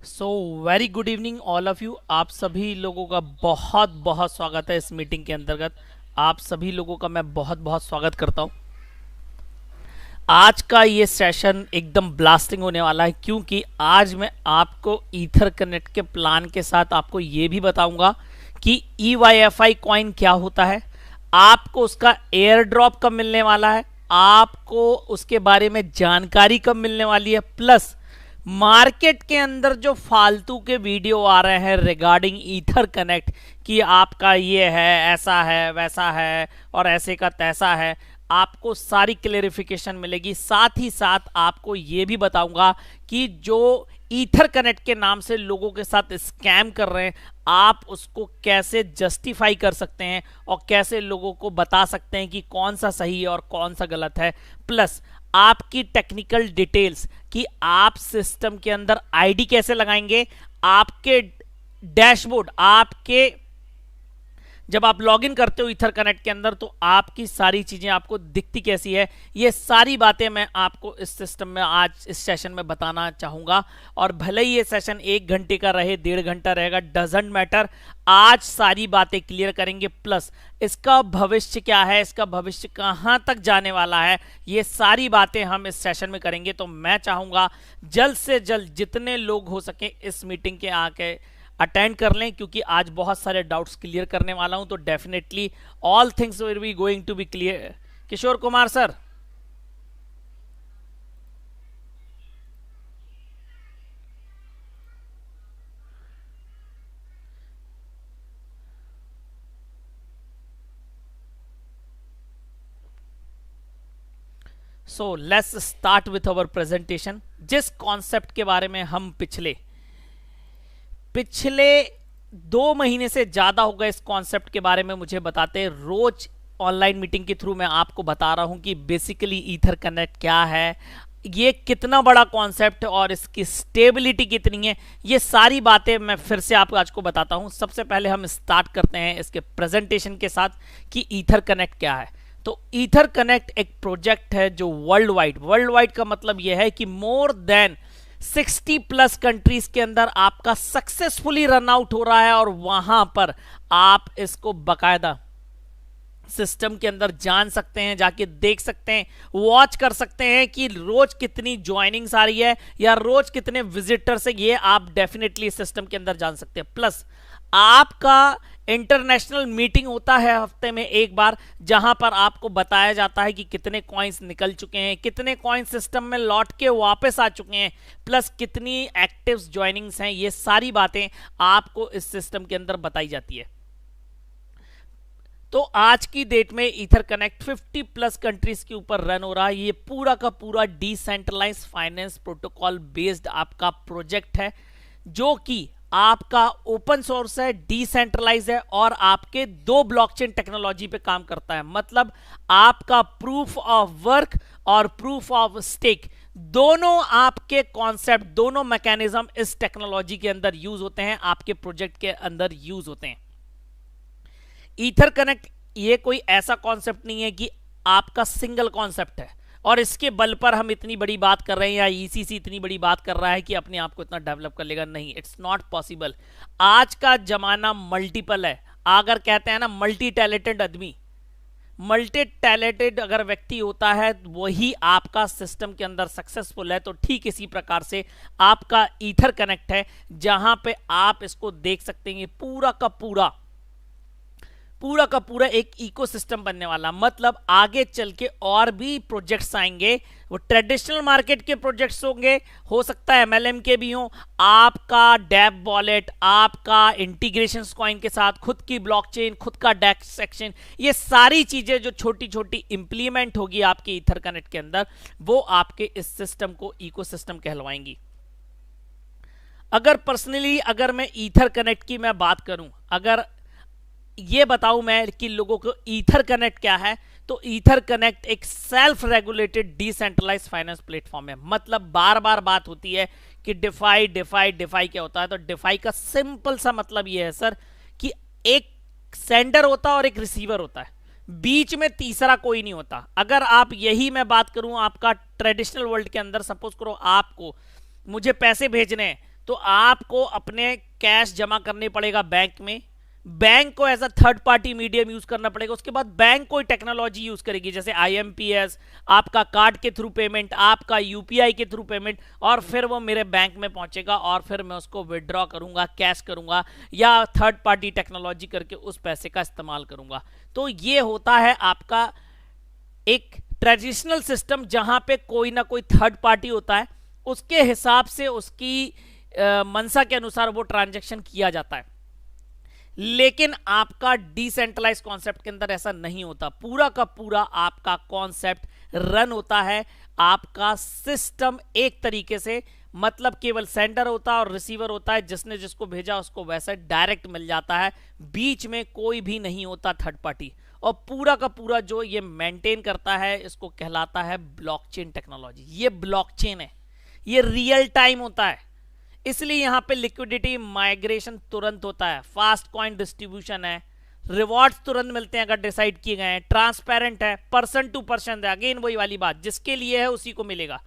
So very good evening all of you. आप सभी लोगों का बहुत बहुत स्वागत है इस मीटिंग के अंतर्गत। आप सभी लोगों का मैं बहुत बहुत स्वागत करता हूं। आज का ये सेशन एकदम ब्लास्टिंग होने वाला है, क्योंकि आज मैं आपको ईथर कनेक्ट के प्लान के साथ आपको ये भी बताऊंगा कि EYFI कॉइन क्या होता है, आपको उसका एयर ड्रॉप कब मिलने वाला है, आपको उसके बारे में जानकारी कब मिलने वाली है, प्लस मार्केट के अंदर जो फालतू के वीडियो आ रहे हैं रिगार्डिंग ईथर कनेक्ट कि आपका ये है, ऐसा है, वैसा है और ऐसे का तैसा है, आपको सारी क्लेरिफिकेशन मिलेगी। साथ ही साथ आपको ये भी बताऊंगा कि जो ईथर कनेक्ट के नाम से लोगों के साथ स्कैम कर रहे हैं, आप उसको कैसे जस्टिफाई कर सकते हैं और कैसे लोगों को बता सकते हैं कि कौन सा सही है और कौन सा गलत है। प्लस आपकी टेक्निकल डिटेल्स कि आप सिस्टम के अंदर आईडी कैसे लगाएंगे, आपके डैशबोर्ड, आपके जब आप लॉगिन करते हो ईथर कनेक्ट के अंदर तो आपकी सारी चीजें आपको दिखती कैसी है, ये सारी बातें मैं आपको इस सिस्टम में आज इस सेशन में बताना चाहूंगा। और भले ही ये सेशन 1 घंटे का रहे, 1.5 घंटा रहेगा, डजंट मैटर, आज सारी बातें क्लियर करेंगे। प्लस इसका भविष्य क्या है, इसका भविष्य कहां तक जाने वाला है, ये सारी बातें हम इस सेशन में करेंगे। तो मैं चाहूंगा जल्द से जल्द जितने लोग हो सके इस मीटिंग के आके अटेंड कर लें, क्योंकि आज बहुत सारे डाउट्स क्लियर करने वाला हूं। तो definitely all things will be going to be clear. Kishore Kumar sir, so let's start with our presentation. जिस कॉन्सेप्ट के बारे में हम पिछले पिछले 2 महीने से ज्यादा हो गए इस कॉन्सेप्ट के बारे में मुझे बताते, रोज ऑनलाइन मीटिंग के थ्रू मैं आपको बता रहा हूं कि बेसिकली ईथर कनेक्ट क्या है, ये कितना बड़ा कॉन्सेप्ट और इसकी स्टेबिलिटी कितनी है, ये सारी बातें मैं फिर से आपको आज को बताता हूं। सबसे पहले हम स्टार्ट करते हैं इसके प्रेजेंटेशन के साथ कि ईथर कनेक्ट क्या है। तो ईथर कनेक्ट एक प्रोजेक्ट है जो वर्ल्ड वाइड का मतलब यह है कि मोर देन 60+ कंट्रीज के अंदर आपका सक्सेसफुली रन आउट हो रहा है, और वहां पर आप इसको बकायदा सिस्टम के अंदर जान सकते हैं, जाके देख सकते हैं, वॉच कर सकते हैं कि रोज कितनी ज्वाइनिंग्स आ रही है या रोज कितने विजिटर्स है, ये आप डेफिनेटली सिस्टम के अंदर जान सकते हैं। प्लस आपका इंटरनेशनल मीटिंग होता है हफ्ते में एक बार, जहां पर आपको बताया जाता है कि कितने कॉइन्स निकल चुके हैं, कितने कॉइन सिस्टम में लौट के वापस आ चुके हैं, प्लस कितनी एक्टिव ज्वाइनिंग्स हैं, ये सारी बातें आपको इस सिस्टम के अंदर बताई जाती है। तो आज की डेट में ईथर कनेक्ट 50+ कंट्रीज के ऊपर रन हो रहा है। ये पूरा का पूरा डिसेंट्रलाइज फाइनेंस प्रोटोकॉल बेस्ड आपका प्रोजेक्ट है, जो कि आपका ओपन सोर्स है, डिसेंट्रलाइज है और आपके 2 ब्लॉकचेन टेक्नोलॉजी पे काम करता है। मतलब आपका प्रूफ ऑफ वर्क और प्रूफ ऑफ स्टेक दोनों आपके कॉन्सेप्ट, दोनों मैकेनिज्म इस टेक्नोलॉजी के अंदर यूज होते हैं, आपके प्रोजेक्ट के अंदर यूज होते हैं। ईथर कनेक्ट ये कोई ऐसा कॉन्सेप्ट नहीं है कि आपका सिंगल कॉन्सेप्ट है और इसके बल पर हम इतनी बड़ी बात कर रहे हैं, या ईसीसी इतनी बड़ी बात कर रहा है कि अपने आप को इतना डेवलप कर लेगा। नहीं, इट्स नॉट पॉसिबल। आज का जमाना मल्टीपल है। अगर कहते हैं ना मल्टी टैलेंटेड आदमी, मल्टी टैलेंटेड अगर व्यक्ति होता है वही आपका सिस्टम के अंदर सक्सेसफुल है। तो ठीक इसी प्रकार से आपका ईथर कनेक्ट है, जहां पे आप इसको देख सकते हैं पूरा का पूरा एक इकोसिस्टम बनने वाला। मतलब आगे चल के और भी प्रोजेक्ट्स आएंगे, वो ट्रेडिशनल मार्केट के प्रोजेक्ट्स होंगे, हो सकता है एमएलएम के भी हों, आपका डैप वॉलेट, आपका इंटीग्रेशन कॉइन के साथ खुद की ब्लॉकचेन, खुद का डेक्स सेक्शन, ये सारी चीजें जो छोटी छोटी इंप्लीमेंट होगी आपके ईथर कनेक्ट के अंदर, वो आपके इस सिस्टम को इकोसिस्टम कहलवाएंगी। अगर पर्सनली अगर मैं ईथर कनेक्ट की मैं बात करूं, अगर ये बताऊं मैं कि लोगों को ईथर कनेक्ट क्या है, तो ईथर कनेक्ट एक self regulated decentralized finance platform है। मतलब बार बार बात होती है कि डिफाई डिफाई डिफाई क्या होता है, तो डिफाई का सिंपल सा मतलब ये है सर कि एक सेंडर होता है और एक रिसीवर होता है, बीच में तीसरा कोई नहीं होता। अगर आप यही मैं बात करूं आपका ट्रेडिशनल वर्ल्ड के अंदर, सपोज करो आपको मुझे पैसे भेजने हैं, तो आपको अपने कैश जमा करने पड़ेगा बैंक में, बैंक को as a third party medium use करना पड़ेगा, उसके बाद बैंक कोई टेक्नोलॉजी यूज करेगी जैसे आईएमपीएस, आपका कार्ड के थ्रू पेमेंट, आपका यूपीआई के थ्रू पेमेंट, और फिर वो मेरे बैंक में पहुंचेगा और फिर मैं उसको विड्रॉ करूंगा, कैश करूंगा, या थर्ड पार्टी टेक्नोलॉजी करके उस पैसे का इस्तेमाल करूंगा। तो ये होता है आपका एक ट्रेडिशनल सिस्टम जहां पे कोई ना कोई थर्ड पार्टी होता है, उसके हिसाब से उसकी मंशा के अनुसार वो ट्रांजैक्शन किया जाता है। लेकिन आपका डिसेंट्रलाइज कॉन्सेप्ट के अंदर ऐसा नहीं होता, पूरा का पूरा आपका कॉन्सेप्ट रन होता है, आपका सिस्टम एक तरीके से, मतलब केवल सेंडर होता है और रिसीवर होता है, जिसने जिसको भेजा उसको वैसे डायरेक्ट मिल जाता है, बीच में कोई भी नहीं होता थर्ड पार्टी। और पूरा का पूरा जो ये मेंटेन करता है इसको कहलाता है ब्लॉकचेन टेक्नोलॉजी। ये ब्लॉकचेन है, ये रियल टाइम होता है, इसलिए यहां पे लिक्विडिटी माइग्रेशन तुरंत होता है, फास्ट कॉइन डिस्ट्रीब्यूशन है, रिवॉर्ड्स तुरंत मिलते हैं अगर डिसाइड किए गए हैं, ट्रांसपेरेंट है, पर्सन टू पर्सन है, अगेन वही वाली बात, जिसके लिए है उसी को मिलेगा।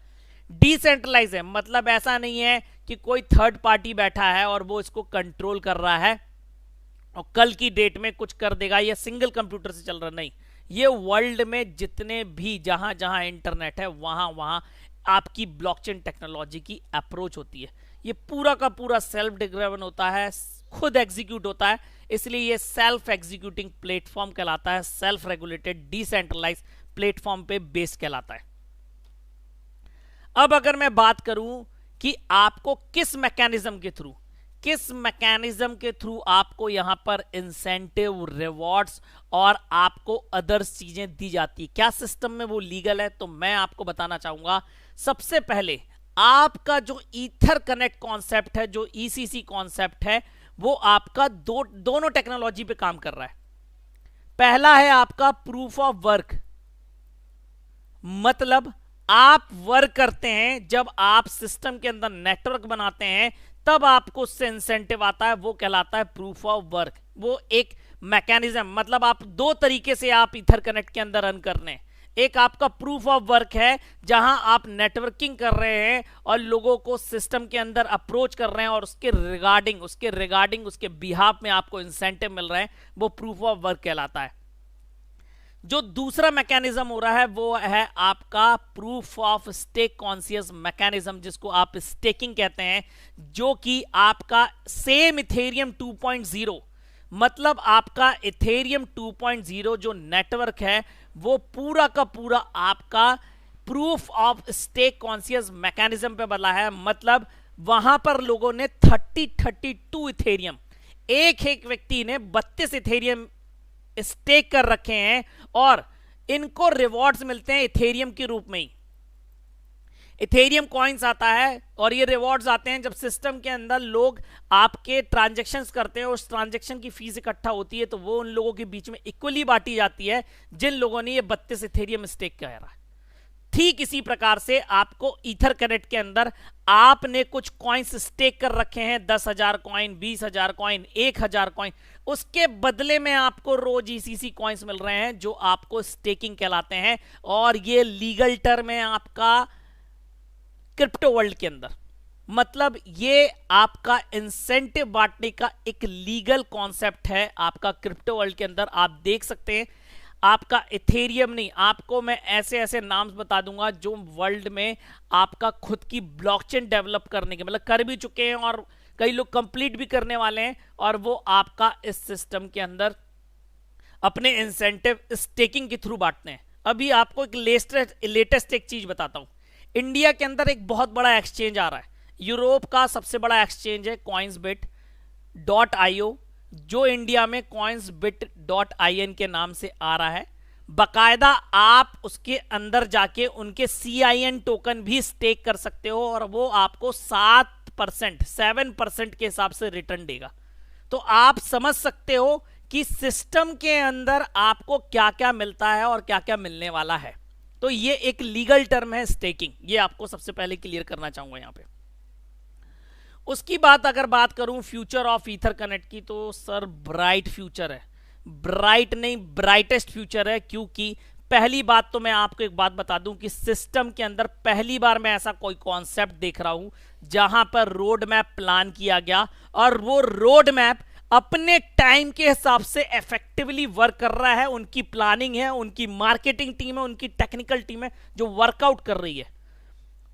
डिसेंट्रलाइज है, मतलब ऐसा नहीं है कि कोई थर्ड पार्टी बैठा है और वो इसको कंट्रोल कर रहा है और कल की डेट में कुछ कर देगा, ये सिंगल कंप्यूटर से चल रहा नहीं। ये वर्ल्ड में जितने भी जहां जहां इंटरनेट है वहां वहां आपकी ब्लॉकचेन टेक्नोलॉजी की अप्रोच होती है। ये पूरा का पूरा सेल्फ ड्रिवन होता है, खुद एग्जीक्यूट होता है, इसलिए ये सेल्फ एग्जीक्यूटिंग प्लेटफॉर्म कहलाता है, सेल्फ रेगुलेटेड डिसेंट्रलाइज प्लेटफॉर्म पे बेस कहलाता है। अब अगर मैं बात करूं कि आपको किस मैकेनिज्म के थ्रू आपको यहां पर इंसेंटिव, रिवॉर्ड्स और आपको अदर्स चीजें दी जाती है, क्या सिस्टम में वो लीगल है, तो मैं आपको बताना चाहूंगा। सबसे पहले आपका जो ईथर कनेक्ट कॉन्सेप्ट है, जो ईसीसी कॉन्सेप्ट है, वो आपका दोनों टेक्नोलॉजी पे काम कर रहा है। पहला है आपका प्रूफ ऑफ वर्क, मतलब आप वर्क करते हैं, जब आप सिस्टम के अंदर नेटवर्क बनाते हैं तब आपको उससे इंसेंटिव आता है, वो कहलाता है प्रूफ ऑफ वर्क। वो एक मैकेनिज्म, मतलब आप दो तरीके से आप ईथर कनेक्ट के अंदर रन कर रहे हैं। एक आपका प्रूफ ऑफ वर्क है जहां आप नेटवर्किंग कर रहे हैं और लोगों को सिस्टम के अंदर अप्रोच कर रहे हैं और उसके रिगार्डिंग उसके बिहाफ में आपको इंसेंटिव मिल रहे हैं, वो प्रूफ ऑफ वर्क कहलाता है। जो दूसरा मैकेनिज्म हो रहा है वो है आपका proof of stake conscious mechanism, जिसको आप स्टेकिंग कहते हैं, जो कि आपका सेम इथेरियम 2.0, मतलब आपका इथेरियम 2.0 जो नेटवर्क है वो पूरा का पूरा आपका proof of stake conscious mechanism पे बना है। मतलब वहां पर लोगों ने 32 इथेरियम, एक व्यक्ति ने 32 इथेरियम स्टेक कर रखे हैं और इनको रिवॉर्ड्स मिलते हैं इथेरियम के रूप में ही। इथेरियम कॉइन्स आता है और ये रिवॉर्ड्स आते हैं जब सिस्टम के अंदर लोग आपके ट्रांजैक्शंस करते हैं, उस ट्रांजैक्शन की फीस इकट्ठा होती है तो वो उन लोगों के बीच में इक्वली बांटी जाती है जिन लोगों ने ये 32 इथेरियम स्टेक करा है। ठीक इसी प्रकार से आपको ईथर कनेक्ट के अंदर आपने कुछ कॉइन्स स्टेक कर रखे हैं, 10,000 कॉइन, 20,000 कॉइन, 1,000 कॉइन, उसके बदले में आपको रोज ईसीसी कॉइन्स मिल रहे हैं जो आपको स्टेकिंग कहलाते हैं। और ये लीगल टर्म है आपका क्रिप्टो वर्ल्ड के अंदर, मतलब ये आपका इंसेंटिव बांटने का एक लीगल कॉन्सेप्ट है आपका क्रिप्टो वर्ल्ड के अंदर। आप देख सकते हैं आपका इथेरियम नहीं, आपको मैं ऐसे ऐसे नाम्स बता दूंगा जो वर्ल्ड में आपका खुद की ब्लॉकचेन डेवलप करने के, मतलब कर भी चुके हैं और कई लोग कंप्लीट भी करने वाले हैं, और वो आपका इस सिस्टम के अंदर अपने इंसेंटिव स्टेकिंग के थ्रू बांटते हैं। अभी आपको एक लेटेस्ट एक चीज बताता हूं। इंडिया के अंदर एक बहुत बड़ा एक्सचेंज आ रहा है, यूरोप का सबसे बड़ा एक्सचेंज है coinsbit.io, जो इंडिया में coinsbit.in के नाम से आ रहा है। बकायदा आप उसके अंदर जाके उनके CIN टोकन भी स्टेक कर सकते हो और वो आपको 7% के हिसाब से रिटर्न देगा। तो आप समझ सकते हो कि सिस्टम के अंदर आपको क्या क्या मिलता है और क्या क्या मिलने वाला है। तो ये एक लीगल टर्म है स्टेकिंग, ये आपको सबसे पहले क्लियर करना चाहूंगा यहां पे। उसकी बात अगर बात करूं फ्यूचर ऑफ ईथर कनेक्ट की, तो सर ब्राइट फ्यूचर है, ब्राइट नहीं ब्राइटेस्ट फ्यूचर है, क्योंकि पहली बात तो मैं आपको एक बात बता दूं कि सिस्टम के अंदर पहली बार मैं ऐसा कोई कॉन्सेप्ट देख रहा हूं जहां पर रोड मैप प्लान किया गया और वो रोड मैप अपने टाइम के हिसाब से इफेक्टिवली वर्क कर रहा है। उनकी प्लानिंग है, उनकी मार्केटिंग टीम है, उनकी टेक्निकल टीम है जो वर्कआउट कर रही है,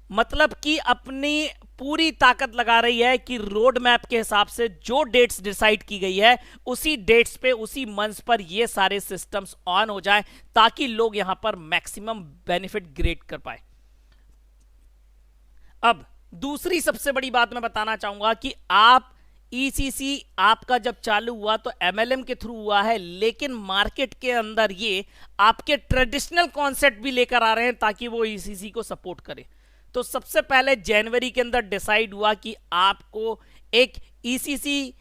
मतलब कि अपनी पूरी ताकत लगा रही है कि रोड मैप के हिसाब से जो डेट्स डिसाइड की गई है उसी डेट्स पे, उसी मंथ पर ये सारे सिस्टम्स ऑन हो जाए ताकि लोग यहां पर मैक्सिमम बेनिफिट ग्रेट कर पाए। अब दूसरी सबसे बड़ी बात मैं बताना चाहूंगा कि आप ईसीसी आपका जब चालू हुआ तो एमएलएम के थ्रू हुआ है, लेकिन मार्केट के अंदर ये आपके ट्रेडिशनल कॉन्सेप्ट भी लेकर आ रहे हैं ताकि वो ईसीसी को सपोर्ट करे। तो सबसे पहले जनवरी के अंदर डिसाइड हुआ कि आपको एक ईसीसी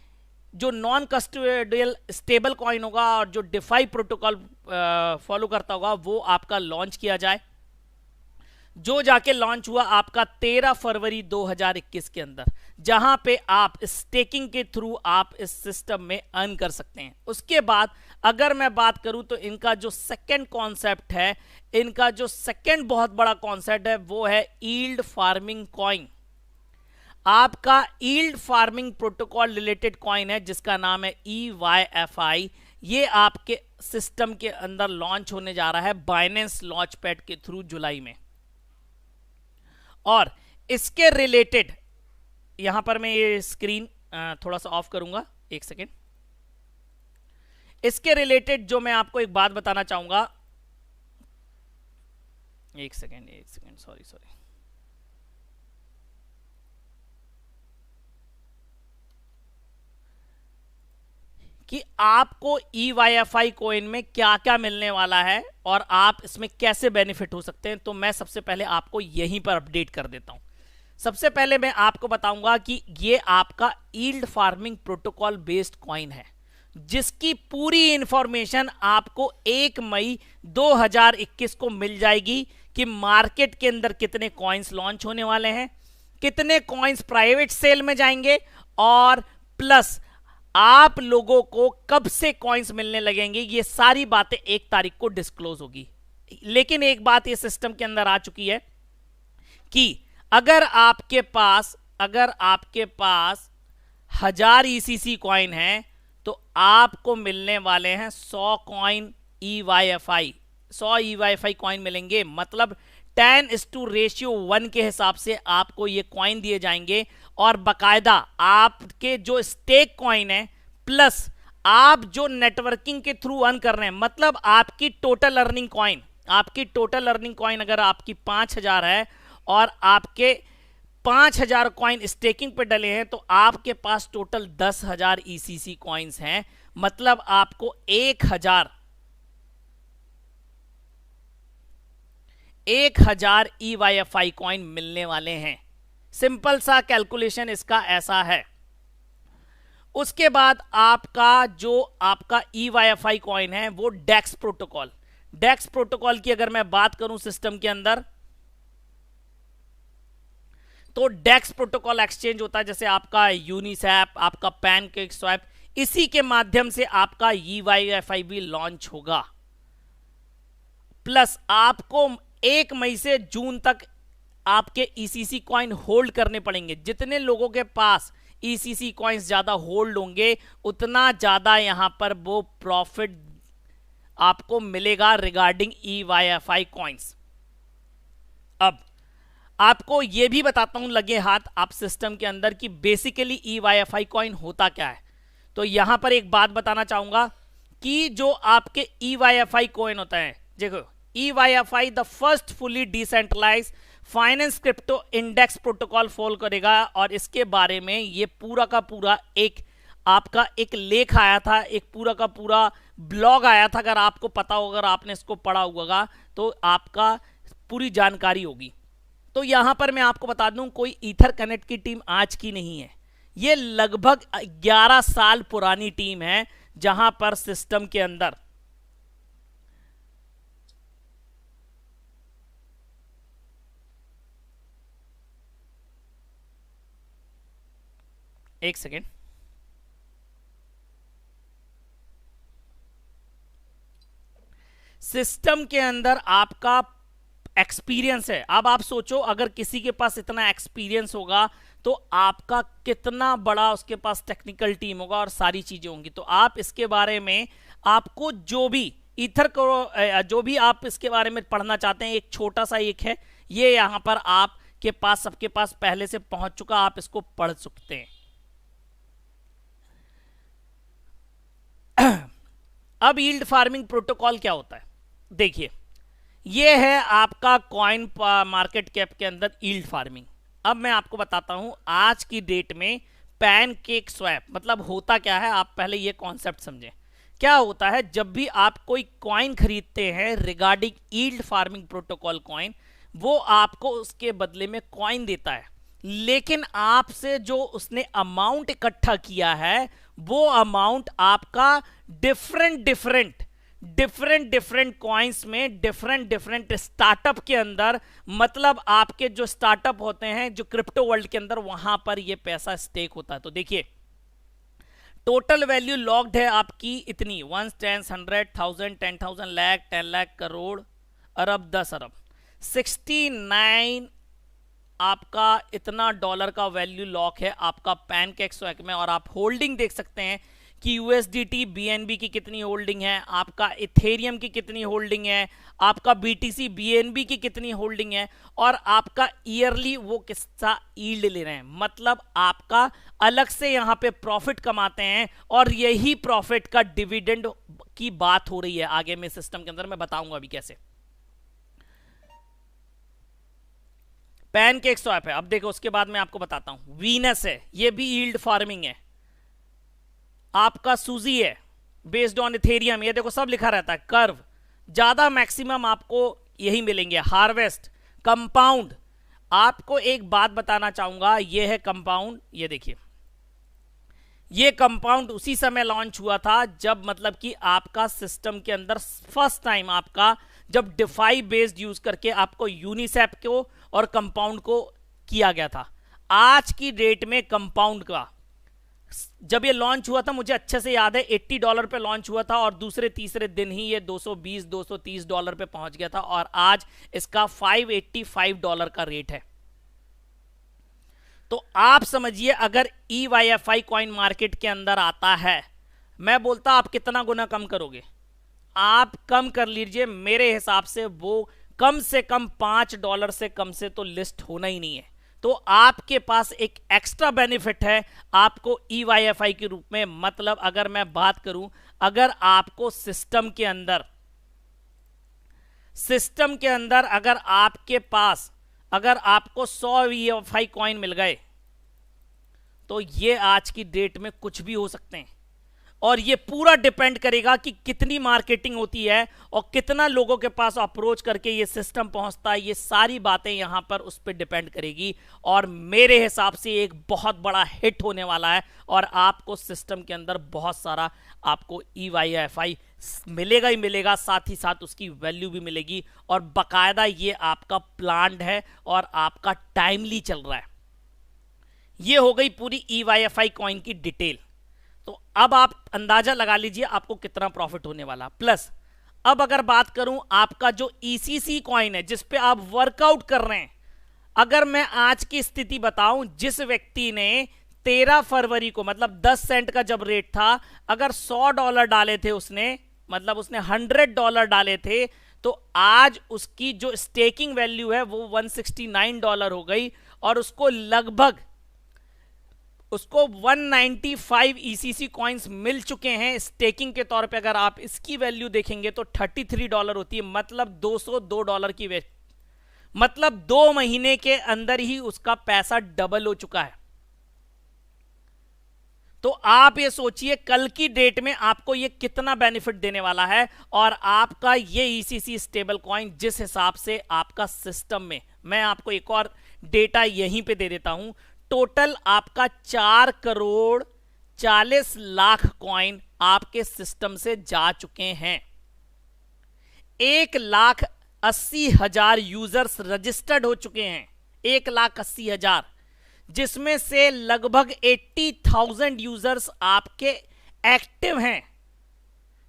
जो नॉन कस्टोडियल स्टेबल कॉइन होगा और जो डिफाई प्रोटोकॉल फॉलो करता होगा वो आपका लॉन्च किया जाए, जो जाके लॉन्च हुआ आपका 13 फरवरी 2021 के अंदर, जहां पे आप स्टेकिंग के थ्रू आप इस सिस्टम में अर्न कर सकते हैं। उसके बाद अगर मैं बात करूं तो इनका जो सेकंड कॉन्सेप्ट है, इनका जो सेकंड बहुत बड़ा कॉन्सेप्ट है वो है यील्ड फार्मिंग कॉइन। आपका yield farming protocol related coin है जिसका नाम है EYFI। ये आपके सिस्टम के अंदर लॉन्च होने जा रहा है बाइनेंस लॉन्च पैड के थ्रू जुलाई में। और इसके रिलेटेड यहां पर मैं ये स्क्रीन थोड़ा सा ऑफ करूंगा, एक सेकेंड। इसके रिलेटेड जो मैं आपको एक बात बताना चाहूंगा, एक सेकेंड, सॉरी कि आपको EYFI कॉइन में क्या क्या मिलने वाला है और आप इसमें कैसे बेनिफिट हो सकते हैं, तो मैं सबसे पहले आपको यहीं पर अपडेट कर देता हूं। सबसे पहले मैं आपको बताऊंगा कि ये आपका yield farming protocol based coin है जिसकी पूरी इंफॉर्मेशन आपको 1 मई 2021 को मिल जाएगी कि मार्केट के अंदर कितने कॉइन्स लॉन्च होने वाले हैं, कितने कॉइन्स प्राइवेट सेल में जाएंगे और प्लस आप लोगों को कब से कॉइन्स मिलने लगेंगे। ये सारी बातें 1 तारीख को डिस्क्लोज होगी। लेकिन एक बात ये सिस्टम के अंदर आ चुकी है कि अगर आपके पास 1000 ECC कॉइन है तो आपको मिलने वाले हैं 100 कॉइन EYFI, 100 EYFI कॉइन मिलेंगे। मतलब 10:1 के हिसाब से आपको ये कॉइन दिए जाएंगे और बकायदा आपके जो स्टेक कॉइन है प्लस आप जो नेटवर्किंग के थ्रू अर्न कर रहे हैं, मतलब आपकी टोटल अर्निंग कॉइन अगर आपकी 5000 है और आपके 5000 कॉइन स्टेकिंग पे डले हैं तो आपके पास टोटल 10,000 ECC कॉइन्स हैं। मतलब आपको 1000 EYFI कॉइन मिलने वाले हैं। सिंपल सा कैलकुलेशन इसका ऐसा है। उसके बाद आपका EYFI कॉइन है वो डेक्स प्रोटोकॉल की अगर मैं बात करूं सिस्टम के अंदर, तो डेक्स प्रोटोकॉल एक्सचेंज होता है जैसे आपका यूनिसैप, आपका पैनकेक स्वैप, इसी के माध्यम से आपका EYFI भी लॉन्च होगा। प्लस आपको 1 मई से जून तक आपके ECC कॉइन होल्ड करने पड़ेंगे। जितने लोगों के पास ECC कॉइन्स ज्यादा होल्ड होंगे उतना ज्यादा यहां पर वो प्रॉफिट आपको मिलेगा रिगार्डिंग EYFI कॉइन्स। अब आपको यह भी बताता हूं लगे हाथ आप सिस्टम के अंदर कि बेसिकली EYFI कॉइन होता क्या है। तो यहां पर एक बात बताना चाहूंगा कि जो आपके EYFI कॉइन होता है, देखो EYFI the first fully decentralized finance crypto index protocol follow करेगा। और इसके बारे में ये पूरा का पूरा आपका एक लेख आया था, एक पूरा का पूरा ब्लॉग आया था। अगर आपको पता होगा, अगर आपने इसको पढ़ा होगा तो आपका पूरी जानकारी होगी। तो यहां पर मैं आपको बता दूं कोई ईथर कनेक्ट की टीम आज की नहीं है, ये लगभग 11 साल पुरानी टीम है जहां पर सिस्टम के अंदर एक सेकेंड, सिस्टम के अंदर आपका एक्सपीरियंस है। अब आप सोचो अगर किसी के पास इतना एक्सपीरियंस होगा तो आपका कितना बड़ा उसके पास टेक्निकल टीम होगा और सारी चीजें होंगी। तो आप इसके बारे में, आपको जो भी ईथर को जो भी आप इसके बारे में पढ़ना चाहते हैं, एक छोटा सा एक है ये, यहां पर आपके पास सबके पास पहले से पहुंच चुका, आप इसको पढ़ सकते हैं। अब यील्ड फार्मिंग प्रोटोकॉल क्या होता है, देखिए ये है आपका कॉइन मार्केट कैप के अंदर यील्ड फार्मिंग। अब मैं आपको बताता हूं आज की डेट में पैनकेक स्वैप मतलब होता क्या है। आप पहले ये कॉन्सेप्ट समझें। क्या होता है, जब भी आप कोई कॉइन खरीदते हैं regarding yield farming protocol coin, वो आपको उसके बदले में कॉइन देता है, लेकिन आपसे जो उसने अमाउंट इकट्ठा किया है वो अमाउंट आपका डिफरेंट कॉइन्स में डिफरेंट स्टार्टअप के अंदर, मतलब आपके जो स्टार्टअप होते हैं जो क्रिप्टो वर्ल्ड के अंदर, वहां पर ये पैसा स्टेक होता है। तो देखिए टोटल वैल्यू लॉक्ड है आपकी इतनी 1 10 100 1000 10,000 लाख 10 लाख करोड़ अरब 10 अरब 69 आपका इतना डॉलर का वैल्यू लॉक है आपका पैनकेक स्वैप में। और आप होल्डिंग देख सकते हैं कि यूएसडीटी बीएनबी की कितनी होल्डिंग है, आपका इथेरियम की कितनी होल्डिंग है, आपका बीटीसी बीएनबी की कितनी होल्डिंग है, और आपका ईयरली वो कितना यील्ड ले रहे हैं। मतलब आपका अलग से यहां पे प्रॉफिट कमाते हैं और यही प्रॉफिट का डिविडेंड की बात हो रही है आगे में सिस्टम के अंदर, मैं बताऊंगा अभी कैसे। पैनकेक स्वैप है, अब देखो उसके बाद मैं आपको बताता हूं। वीनस है, ये भी यील्ड फार्मिंग है। आपका सूजी है बेस्ड ऑन इथेरियम, ये देखो सब लिखा रहता है। कर्व ज्यादा मैक्सिमम आपको यही मिलेंगे। हार्वेस्ट, कंपाउंड, आपको एक बात बताना चाहूंगा, ये है कंपाउंड। ये देखिए ये कंपाउंड उसी समय लॉन्च हुआ था जब मतलब कि आपका सिस्टम के अंदर फर्स्ट टाइम आपका जब डिफाई बेस्ड यूज करके आपको यूनिसेप को और कंपाउंड को किया गया था। आज की डेट में कंपाउंड का जब ये लॉन्च हुआ था, मुझे अच्छे से याद है $80 पे लॉन्च हुआ था और दूसरे तीसरे दिन ही ये $220-230 पे पहुंच गया था और आज इसका $585 का रेट है। तो आप समझिए अगर EYFI कॉइन मार्केट के अंदर आता है, मैं बोलता आप कितना गुना कम करोगे, आप कम कर लीजिए। मेरे हिसाब से वो कम से कम $5 से कम से तो लिस्ट होना ही नहीं है। तो आपके पास एक एक्स्ट्रा बेनिफिट है आपको EYFI के रूप में। मतलब अगर मैं बात करूं, अगर आपको सिस्टम के अंदर अगर आपके पास अगर आपको 100 EYFI कॉइन मिल गए तो ये आज की डेट में कुछ भी हो सकते हैं। और ये पूरा डिपेंड करेगा कि कितनी मार्केटिंग होती है और कितना लोगों के पास अप्रोच करके ये सिस्टम पहुंचता है। ये सारी बातें यहां पर उस पर डिपेंड करेगी। और मेरे हिसाब से एक बहुत बड़ा हिट होने वाला है और आपको सिस्टम के अंदर बहुत सारा आपको EYFI मिलेगा ही मिलेगा, साथ ही साथ उसकी वैल्यू भी मिलेगी। और बाकायदा ये आपका प्लान्ड है और आपका टाइमली चल रहा है। ये हो गई पूरी EYFI कॉइन की डिटेल। तो अब आप अंदाजा लगा लीजिए आपको कितना प्रॉफिट होने वाला। प्लस अब अगर बात करूं आपका जो ECC कॉइन है जिस पे आप वर्कआउट कर रहे हैं, अगर मैं आज की स्थिति बताऊं, जिस व्यक्ति ने 13 फरवरी को मतलब 10 सेंट का जब रेट था, अगर $100 डाले थे उसने, मतलब उसने $100 डाले थे, तो आज उसकी जो स्टेकिंग वैल्यू है वो $169 हो गई और उसको लगभग 195 ECC कॉइन्स मिल चुके हैं स्टेकिंग के तौर पे। अगर आप इसकी वैल्यू देखेंगे तो $33 होती है, मतलब $202 की वैल्यू, मतलब 2 महीने के अंदर ही उसका पैसा डबल हो चुका है। तो आप ये सोचिए कल की डेट में आपको ये कितना बेनिफिट देने वाला है। और आपका ये ECC स्टेबल कॉइन जिस हिसाब से आपका सिस्टम में, मैं आपको एक और डेटा यहीं पे दे देता हूं, टोटल आपका 4,40,00,000 कॉइन आपके सिस्टम से जा चुके हैं। 1,80,000 यूजर्स रजिस्टर्ड हो चुके हैं, 1,80,000, जिसमें से लगभग 80,000 यूजर्स आपके एक्टिव हैं,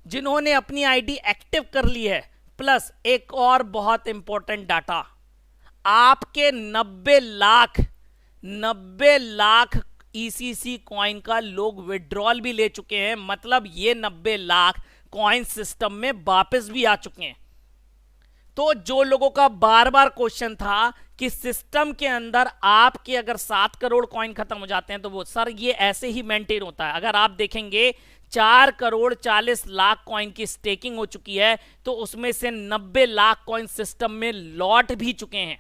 जिन्होंने अपनी आईडी एक्टिव कर ली है। प्लस एक और बहुत इंपॉर्टेंट डाटा, आपके 90 लाख ईसीसी कॉइन का लोग विड्रॉल भी ले चुके हैं, मतलब ये 90 लाख कॉइन सिस्टम में वापस भी आ चुके हैं। तो जो लोगों का बार बार क्वेश्चन था कि सिस्टम के अंदर आपके अगर 7 करोड़ कॉइन खत्म हो जाते हैं तो वो सर ये ऐसे ही मेंटेन होता है। अगर आप देखेंगे 4 करोड़ 40 लाख कॉइन की स्टेकिंग हो चुकी है, तो उसमें से 90 लाख कॉइन सिस्टम में लौट भी चुके हैं।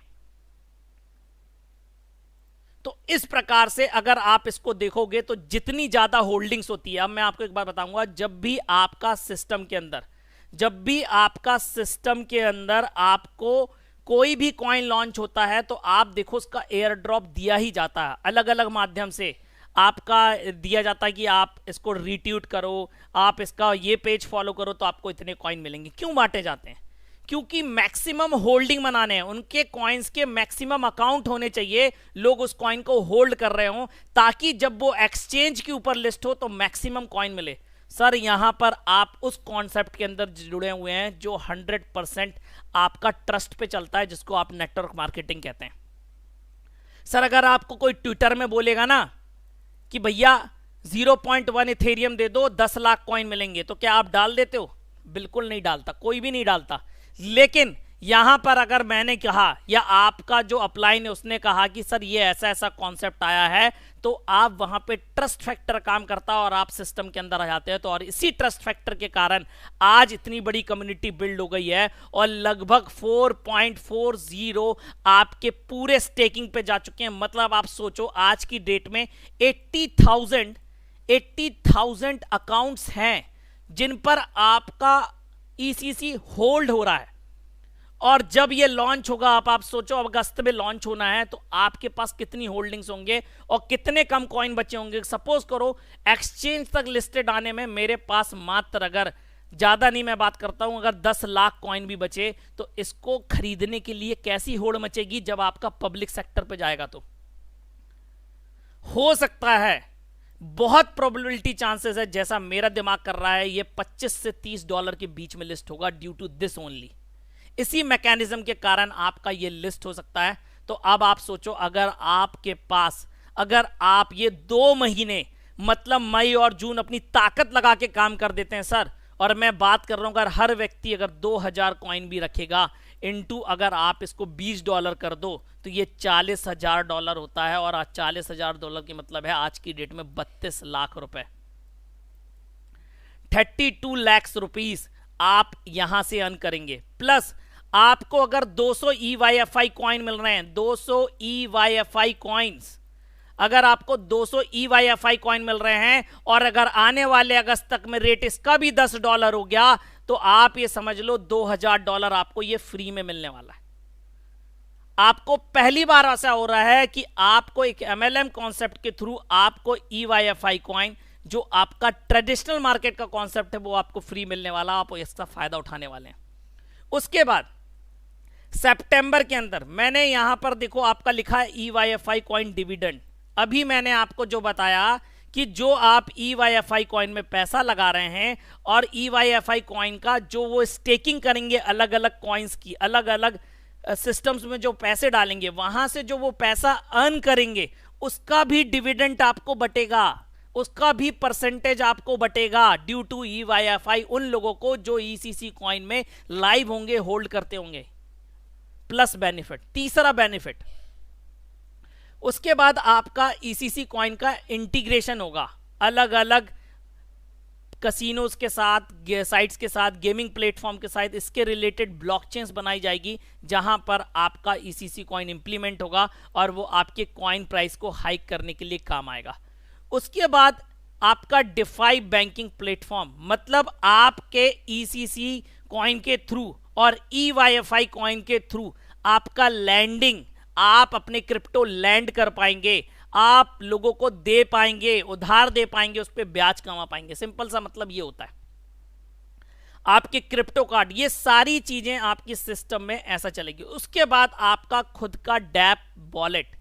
तो इस प्रकार से अगर आप इसको देखोगे तो जितनी ज्यादा होल्डिंग्स होती है, अब मैं आपको एक बात बताऊंगा, जब भी आपका सिस्टम के अंदर आपको कोई भी कॉइन लॉन्च होता है तो आप देखो उसका एयर ड्रॉप दिया ही जाता है, अलग अलग माध्यम से आपका दिया जाता है कि आप इसको रीट्वीट करो, आप इसका ये पेज फॉलो करो तो आपको इतने कॉइन मिलेंगे। क्यों बांटे जाते हैं? क्योंकि मैक्सिमम होल्डिंग बनाने हैं, उनके कॉइन्स के मैक्सिमम अकाउंट होने चाहिए, लोग उस कॉइन को होल्ड कर रहे हो ताकि जब वो एक्सचेंज के ऊपर लिस्ट हो तो मैक्सिमम कॉइन मिले। सर यहां पर आप उस कॉन्सेप्ट के अंदर जुड़े हुए हैं जो 100% आपका ट्रस्ट पे चलता है, जिसको आप नेटवर्क मार्केटिंग कहते हैं। सर अगर आपको कोई ट्विटर में बोलेगा ना कि भैया 0.1 इथेरियम दे दो 10 लाख कॉइन मिलेंगे, तो क्या आप डाल देते हो? बिल्कुल नहीं डालता, कोई भी नहीं डालता। लेकिन यहां पर अगर मैंने कहा या आपका जो अपलाइन है उसने कहा कि सर ये ऐसा ऐसा कॉन्सेप्ट आया है, तो आप वहां पे ट्रस्ट फैक्टर काम करता है और आप सिस्टम के अंदर आ जाते हैं। तो और इसी ट्रस्ट फैक्टर के कारण आज इतनी बड़ी कम्युनिटी बिल्ड हो गई है और लगभग 4.40 आपके पूरे स्टेकिंग पे जा चुके हैं। मतलब आप सोचो आज की डेट में 80,000 अकाउंट्स हैं जिन पर आपका ईसीसी होल्ड हो रहा है। और जब ये लॉन्च होगा, आप सोचो अगस्त में लॉन्च होना है, तो आपके पास कितनी होल्डिंग्स होंगे और कितने कम कॉइन बचे होंगे। सपोज करो एक्सचेंज तक लिस्टेड आने में मेरे पास मात्र, अगर ज्यादा नहीं मैं बात करता हूं, अगर 10 लाख कॉइन भी बचे तो इसको खरीदने के लिए कैसी होड़ मचेगी जब आपका पब्लिक सेक्टर पे जाएगा। तो हो सकता है, बहुत प्रोबेबिलिटी चांसेस है, जैसा मेरा दिमाग कर रहा है, ये $25 से $30 के बीच में लिस्ट होगा ड्यू टू दिस ओनली। इसी मैकेनिज्म के कारण आपका ये लिस्ट हो सकता है। तो अब आप सोचो अगर आपके पास, अगर आप ये 2 महीने मतलब मई और जून अपनी ताकत लगा के काम कर देते हैं सर, और मैं बात कर रहा हूं अगर हर व्यक्ति अगर 2000 कॉइन भी रखेगा, इनटू अगर आप इसको $20 कर दो तो ये $40,000 होता है। और आज $40,000 की मतलब है आज की डेट में 32 लाख रुपए, 32 लाख रुपीस आप यहां से अर्न करेंगे। प्लस आपको अगर 200 EYFI कॉइन मिल रहे हैं, 200 EYFI कॉइन्स, अगर आपको 200 EYFI कॉइन मिल रहे हैं और अगर आने वाले अगस्त तक में रेट इसका भी $10 हो गया तो आप ये समझ लो $2000 आपको ये फ्री में मिलने वाला है। आपको पहली बार ऐसा हो रहा है कि आपको एक MLM कॉन्सेप्ट के थ्रू आपको EYFI कॉइन, जो आपका ट्रेडिशनल मार्केट का कॉन्सेप्ट है, वो आपको फ्री मिलने वाला, आप इसका फायदा उठाने वाले हैं। उसके बाद सितंबर के अंदर मैंने यहां पर देखो आपका लिखा है EYFI कॉइन डिविडेंड। अभी मैंने आपको जो बताया कि जो आप EYFI कॉइन में पैसा लगा रहे हैं और EYFI कॉइन का जो वो स्टेकिंग करेंगे अलग अलग कॉइन्स की, अलग अलग सिस्टम्स में जो पैसे डालेंगे, वहां से जो वो पैसा अर्न करेंगे उसका भी डिविडेंड आपको बटेगा, उसका भी परसेंटेज आपको बटेगा ड्यू टू EYFI उन लोगों को जो ECC कॉइन में लाइव होंगे, होल्ड करते होंगे। प्लस बेनिफिट, तीसरा बेनिफिट, उसके बाद आपका ECC कॉइन का इंटीग्रेशन होगा अलग अलग कसिनोज के साथ, साइट्स के साथ, गेमिंग प्लेटफॉर्म के साथ, इसके रिलेटेड ब्लॉकचेन्स बनाई जाएगी जहां पर आपका ECC कॉइन इंप्लीमेंट होगा और वो आपके कॉइन प्राइस को हाइक करने के लिए काम आएगा। उसके बाद आपका डिफाई बैंकिंग प्लेटफॉर्म, मतलब आपके ECC कॉइन के थ्रू और EYFI कॉइन के थ्रू आपका लैंडिंग, आप अपने क्रिप्टो लैंड कर पाएंगे, आप लोगों को दे पाएंगे, उधार दे पाएंगे, उस पर ब्याज कमा पाएंगे। सिंपल सा मतलब ये होता है। आपके क्रिप्टो कार्ड, ये सारी चीजें आपकी सिस्टम में ऐसा चलेगी। उसके बाद आपका खुद का डैप वॉलेट,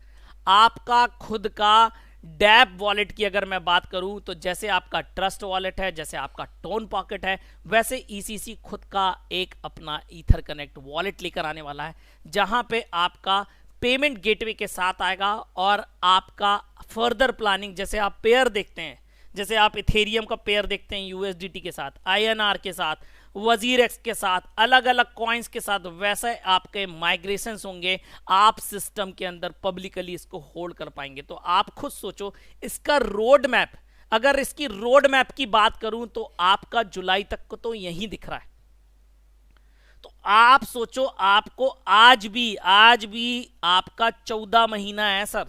आपका खुद का डैप वॉलेट की अगर मैं बात करूं तो जैसे आपका ट्रस्ट वॉलेट है, जैसे आपका टोन पॉकेट है, वैसे ईसीसी खुद का एक अपना ईथर कनेक्ट वॉलेट लेकर आने वाला है, जहां पे आपका पेमेंट गेटवे के साथ आएगा और आपका फर्दर प्लानिंग, जैसे आप पेयर देखते हैं, जैसे आप इथेरियम का पेयर देखते हैं यूएसडीटी के साथ, आईएनआर के साथ, वजीर एक्स के साथ, अलग अलग कॉइन्स के साथ, वैसे आपके माइग्रेशंस होंगे, आप सिस्टम के अंदर पब्लिकली इसको होल्ड कर पाएंगे। तो आप खुद सोचो इसका रोड मैप, अगर इसकी रोड मैप की बात करूं तो आपका जुलाई तक को तो यही दिख रहा है। तो आप सोचो, आपको आज भी आपका 14 महीना है सर।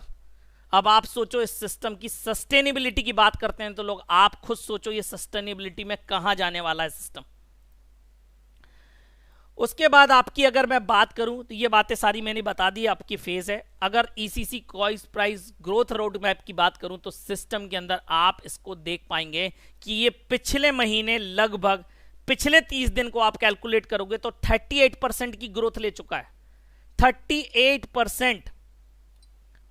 अब आप सोचो इस सिस्टम की सस्टेनेबिलिटी की बात करते हैं तो लोग, आप खुद सोचो ये सस्टेनेबिलिटी में कहां जाने वाला है सिस्टम। उसके बाद आपकी अगर मैं बात करूं तो ये बातें सारी मैंने बता दी, आपकी फेज है। अगर ईसीसी कॉइस प्राइस ग्रोथ रोड मैप की बात करूं तो सिस्टम के अंदर आप इसको देख पाएंगे कि ये पिछले महीने लगभग पिछले 30 दिन को आप कैलकुलेट करोगे तो 38% की ग्रोथ ले चुका है। 38%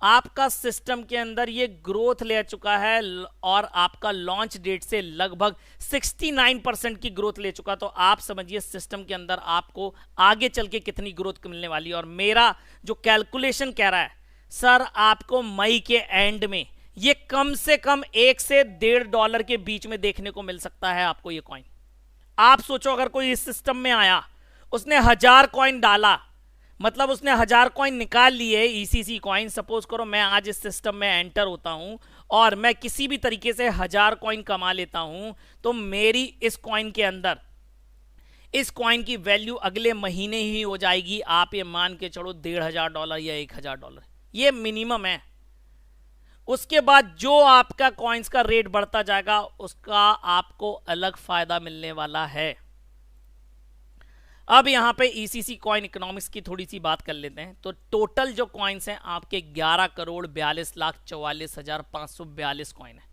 आपका सिस्टम के अंदर ये ग्रोथ ले चुका है और आपका लॉन्च डेट से लगभग 69% की ग्रोथ ले चुका। तो आप समझिए सिस्टम के अंदर आपको आगे चल के कितनी ग्रोथ मिलने वाली है। और मेरा जो कैलकुलेशन कह रहा है सर, आपको मई के एंड में ये कम से कम $1 से $1.5 के बीच में देखने को मिल सकता है आपको ये कॉइन। आप सोचो अगर कोई इस सिस्टम में आया, उसने 1000 कॉइन डाला, मतलब उसने 1000 कॉइन निकाल लिए ईसीसी कॉइन। सपोज करो मैं आज इस सिस्टम में एंटर होता हूं और मैं किसी भी तरीके से 1000 कॉइन कमा लेता हूं, तो मेरी इस कॉइन के अंदर, इस कॉइन की वैल्यू अगले महीने ही हो जाएगी, आप ये मान के चलो $1,500 या $1000, ये मिनिमम है। उसके बाद जो आपका कॉइन्स का रेट बढ़ता जाएगा उसका आपको अलग फायदा मिलने वाला है। अब यहां पे ईसीसी कॉइन इकोनॉमिक्स की थोड़ी सी बात कर लेते हैं। तो टोटल जो कॉइन्स हैं आपके 11,42,44,542 कॉइन है।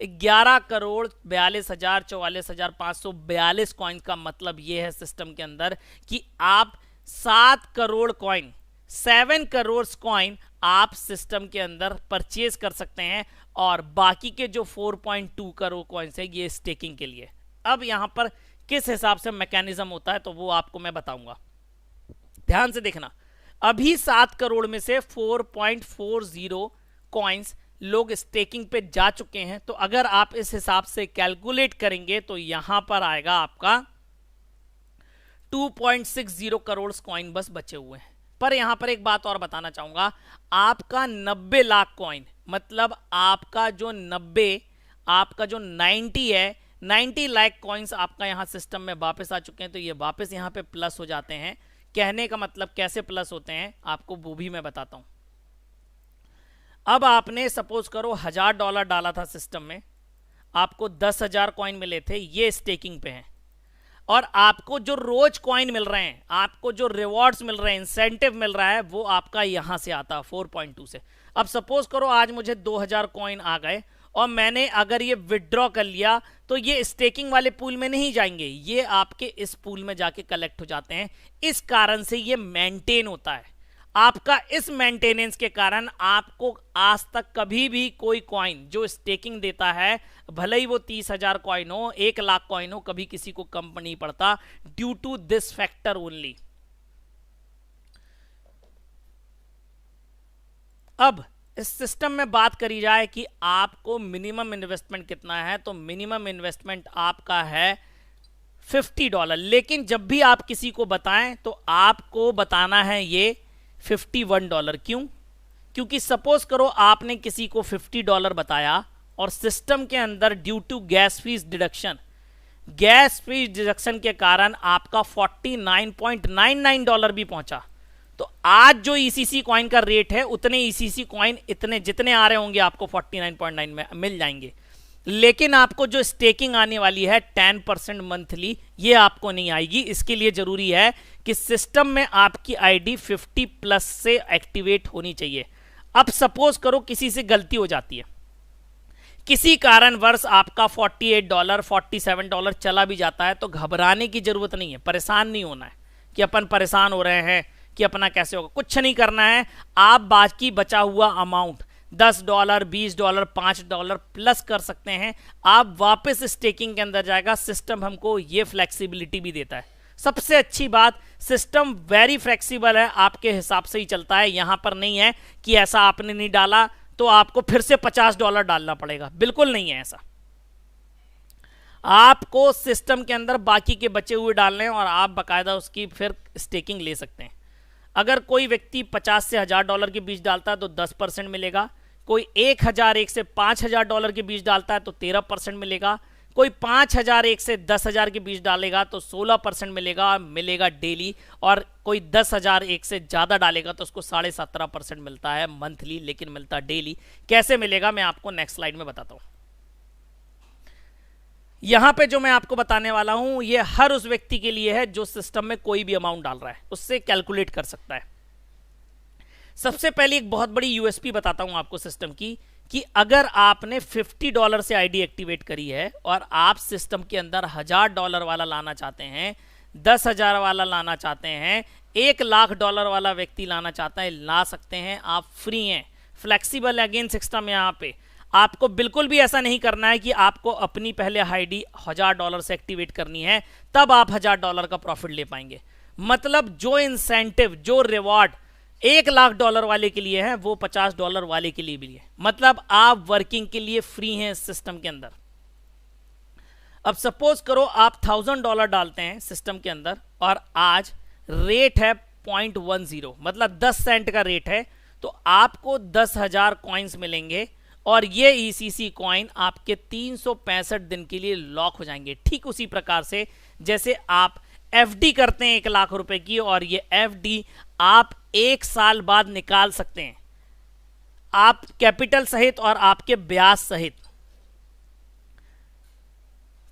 11,42,44,542 कॉइन का मतलब ये है सिस्टम के अंदर कि आप 7 करोड़ कॉइन, 7 करोड़ कॉइन आप सिस्टम के अंदर परचेज कर सकते हैं और बाकी के जो 4.2 करोड़ कॉइन्स है ये स्टेकिंग के लिए। अब यहां पर किस हिसाब से मैकेनिज्म होता है तो वो आपको मैं बताऊंगा, ध्यान से देखना। अभी 7 करोड़ में से 4.40 कॉइन्स लोग स्टेकिंग पे जा चुके हैं। तो अगर आप इस हिसाब से कैलकुलेट करेंगे तो यहां पर आएगा आपका 2.60 करोड़ कॉइन बस बचे हुए हैं। पर यहां पर एक बात और बताना चाहूंगा, आपका 90 लाख कॉइन, मतलब आपका जो 90 है, 90 लाख कॉइन्स आपका यहां सिस्टम में वापस आ चुके हैं। तो ये वापस यहां पे प्लस हो जाते हैं। कहने का मतलब कैसे प्लस होते हैं आपको वो भी मैं बताता हूं। अब आपने सपोज करो $1000 डाला था सिस्टम में, आपको 10,000 कॉइन मिले थे, ये स्टेकिंग पे हैं। और आपको जो रोज कॉइन मिल रहे हैं, आपको जो रिवॉर्ड्स मिल रहे हैं, इंसेंटिव मिल रहा है, वो आपका यहां से आता है 4.2 से। अब सपोज करो आज मुझे 2000 कॉइन आ गए और मैंने अगर ये विड्रॉ कर लिया तो ये स्टेकिंग वाले पूल में नहीं जाएंगे, ये आपके इस पूल में जाके कलेक्ट हो जाते हैं। इस कारण से ये मेंटेन होता है। आपका इस मेंटेनेंस के कारण आपको आज तक कभी भी कोई कॉइन जो स्टेकिंग देता है, भले ही वो 30,000 कॉइन हो, 1 लाख कॉइन हो, कभी किसी को कम नहीं पड़ता, due to this factor only. अब इस सिस्टम में बात करी जाए कि आपको मिनिमम इन्वेस्टमेंट कितना है, तो मिनिमम इन्वेस्टमेंट आपका है $50। लेकिन जब भी आप किसी को बताएं तो आपको बताना है ये $51। क्यों? क्योंकि सपोज करो आपने किसी को $50 बताया और सिस्टम के अंदर due to gas fees deduction के कारण आपका $49.99 भी पहुंचा, तो आज जो ईसीसी कॉइन का रेट है उतने ईसीसी कॉइन इतने जितने आ रहे होंगे आपको 49.9 में मिल जाएंगे। लेकिन आपको जो स्टेकिंग आने वाली है 10% मंथली, ये आपको नहीं आएगी। इसके लिए जरूरी है कि सिस्टम में आपकी आईडी 50+ से एक्टिवेट होनी चाहिए। अब सपोज करो किसी से गलती हो जाती है, किसी कारणवश आपका $48 $47 चला भी जाता है, तो घबराने की जरूरत नहीं है, परेशान नहीं होना है कि अपन परेशान हो रहे हैं कि अपना कैसे होगा, कुछ नहीं करना है। आप बाकी बचा हुआ अमाउंट $10, $20, $5 प्लस कर सकते हैं। आप वापस स्टेकिंग के अंदर जाएगा, सिस्टम हमको ये फ्लेक्सिबिलिटी भी देता है। सबसे अच्छी बात, सिस्टम वेरी फ्लेक्सिबल है, आपके हिसाब से ही चलता है। यहां पर नहीं है कि ऐसा आपने नहीं डाला तो आपको फिर से $50 डालना पड़ेगा, बिल्कुल नहीं है ऐसा। आपको सिस्टम के अंदर बाकी के बचे हुए डालने हैं और आप बकायदा उसकी फिर स्टेकिंग ले सकते हैं। अगर कोई व्यक्ति 50 से $1000 के बीच डालता है तो 10% मिलेगा, कोई 1001 से $5000 के बीच डालता है तो 13% मिलेगा, कोई 5001 से 10,000 के बीच डालेगा तो 16% मिलेगा डेली, और कोई 10,001 से ज़्यादा डालेगा तो उसको 17.5% मिलता है मंथली, लेकिन मिलता डेली। कैसे मिलेगा मैं आपको नेक्स्ट स्लाइड में बताता हूँ। यहां पे जो मैं आपको बताने वाला हूं ये हर उस व्यक्ति के लिए है जो सिस्टम में कोई भी अमाउंट डाल रहा है, उससे कैलकुलेट कर सकता है। सबसे पहले एक बहुत बड़ी यूएसपी बताता हूं आपको सिस्टम की, कि अगर आपने $50 से आईडी एक्टिवेट करी है और आप सिस्टम के अंदर $1000 वाला लाना चाहते हैं, 10,000 वाला लाना चाहते हैं, $1,00,000 वाला व्यक्ति लाना चाहता है, ला सकते हैं। आप फ्री हैं, फ्लेक्सिबल अगेन सिस्टम। यहाँ पे आपको बिल्कुल भी ऐसा नहीं करना है कि आपको अपनी पहले आईडी $1000 से एक्टिवेट करनी है तब आप $1000 का प्रॉफिट ले पाएंगे। मतलब जो इंसेंटिव, जो रिवॉर्ड $1,00,000 वाले के लिए है वो $50 वाले के लिए भी है। मतलब आप वर्किंग के लिए फ्री हैं इस सिस्टम के अंदर। अब सपोज करो आप $1000 डालते हैं सिस्टम के अंदर और आज रेट है 0.10, मतलब 10 सेंट का रेट है, तो आपको 10,000 कॉइन्स मिलेंगे और ये ईसीसी कॉइन आपके 365 दिन के लिए लॉक हो जाएंगे। ठीक उसी प्रकार से जैसे आप एफडी करते हैं 1,00,000 रुपए की, और ये एफडी आप 1 साल बाद निकाल सकते हैं, आप कैपिटल सहित और आपके ब्याज सहित।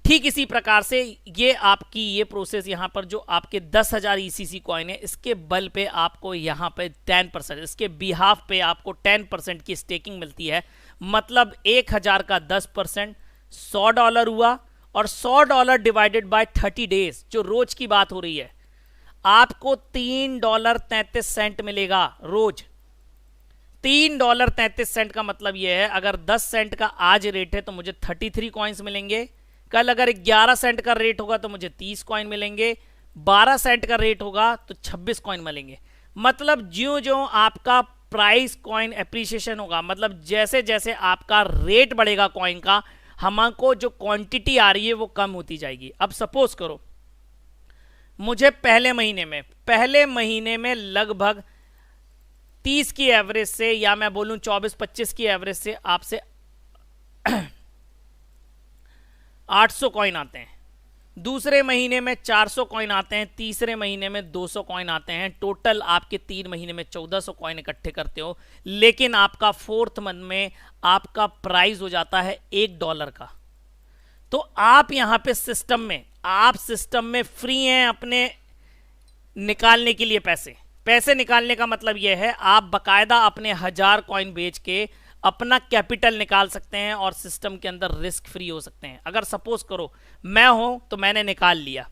ठीक इसी प्रकार से ये आपकी ये प्रोसेस यहां पर जो आपके 10,000 ईसीसी कॉइन है, इसके बल पे आपको यहां पे 10%, इसके बिहाफ पे आपको 10% की स्टेकिंग मिलती है। मतलब 1,000 का 10% $100 हुआ, और $100 डिवाइडेड बाय 30 डेज, जो रोज की बात हो रही है, आपको $3.33 मिलेगा रोज। $3.33 का मतलब यह है अगर 10 सेंट का आज रेट है तो मुझे 33 कॉइन्स मिलेंगे, कल अगर 11 सेंट का रेट होगा तो मुझे 30 कॉइन मिलेंगे, 12 सेंट का रेट होगा तो 26 कॉइन मिलेंगे। मतलब ज्यों ज्यों आपका प्राइस कॉइन एप्रिसिएशन होगा, मतलब जैसे जैसे आपका रेट बढ़ेगा कॉइन का, हमको जो क्वांटिटी आ रही है वो कम होती जाएगी। अब सपोज करो मुझे पहले महीने में लगभग 30 की एवरेज से, या मैं बोलूं 24-25 की एवरेज से आपसे 800 कॉइन आते हैं, दूसरे महीने में 400 कॉइन आते हैं, तीसरे महीने में 200 कॉइन आते हैं। टोटल आपके 3 महीने में 1400 कॉइन इकट्ठे करते हो, लेकिन आपका 4th मंथ में आपका प्राइस हो जाता है $1 का। तो आप यहां पे सिस्टम में फ्री हैं अपने निकालने के लिए। पैसे निकालने का मतलब यह है आप बकायदा अपने 1000 कॉइन बेच के अपना कैपिटल निकाल सकते हैं और सिस्टम के अंदर रिस्क फ्री हो सकते हैं। अगर सपोज करो मैं हूं तो मैंने निकाल लिया,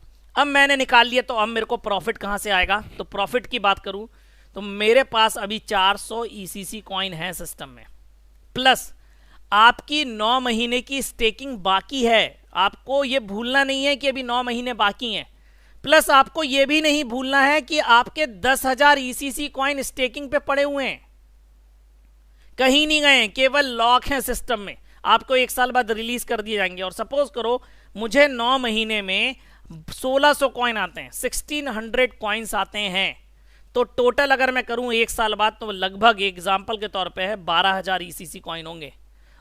तो अब मेरे को प्रॉफिट कहां से आएगा? तो प्रॉफिट की बात करूं तो मेरे पास अभी 400 ईसीसी कॉइन है सिस्टम में, प्लस आपकी 9 महीने की स्टेकिंग बाकी है। आपको यह भूलना नहीं है कि अभी 9 महीने बाकी हैं, प्लस आपको यह भी नहीं भूलना है कि आपके 10,000 ईसीसी कॉइन स्टेकिंग पे पड़े हुए हैं, कहीं नहीं गए, केवल लॉक हैं सिस्टम में, आपको 1 साल बाद रिलीज कर दिए जाएंगे। और सपोज करो मुझे 9 महीने में 1600 कॉइन आते हैं, 1600 कॉइन्स आते हैं, तो टोटल अगर मैं करूं 1 साल बाद तो लगभग एग्जांपल के तौर पे है 12,000 ईसीसी कॉइन होंगे।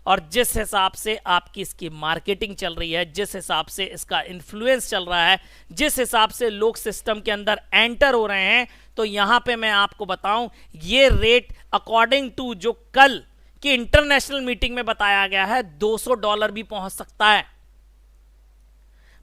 और जिस हिसाब से आपकी इसकी मार्केटिंग चल रही है, जिस हिसाब से इसका इन्फ्लुएंस चल रहा है, जिस हिसाब से लोग सिस्टम के अंदर एंटर हो रहे हैं, तो यहां पे मैं आपको बताऊं ये रेट अकॉर्डिंग टू जो कल की इंटरनेशनल मीटिंग में बताया गया है $200 भी पहुंच सकता है।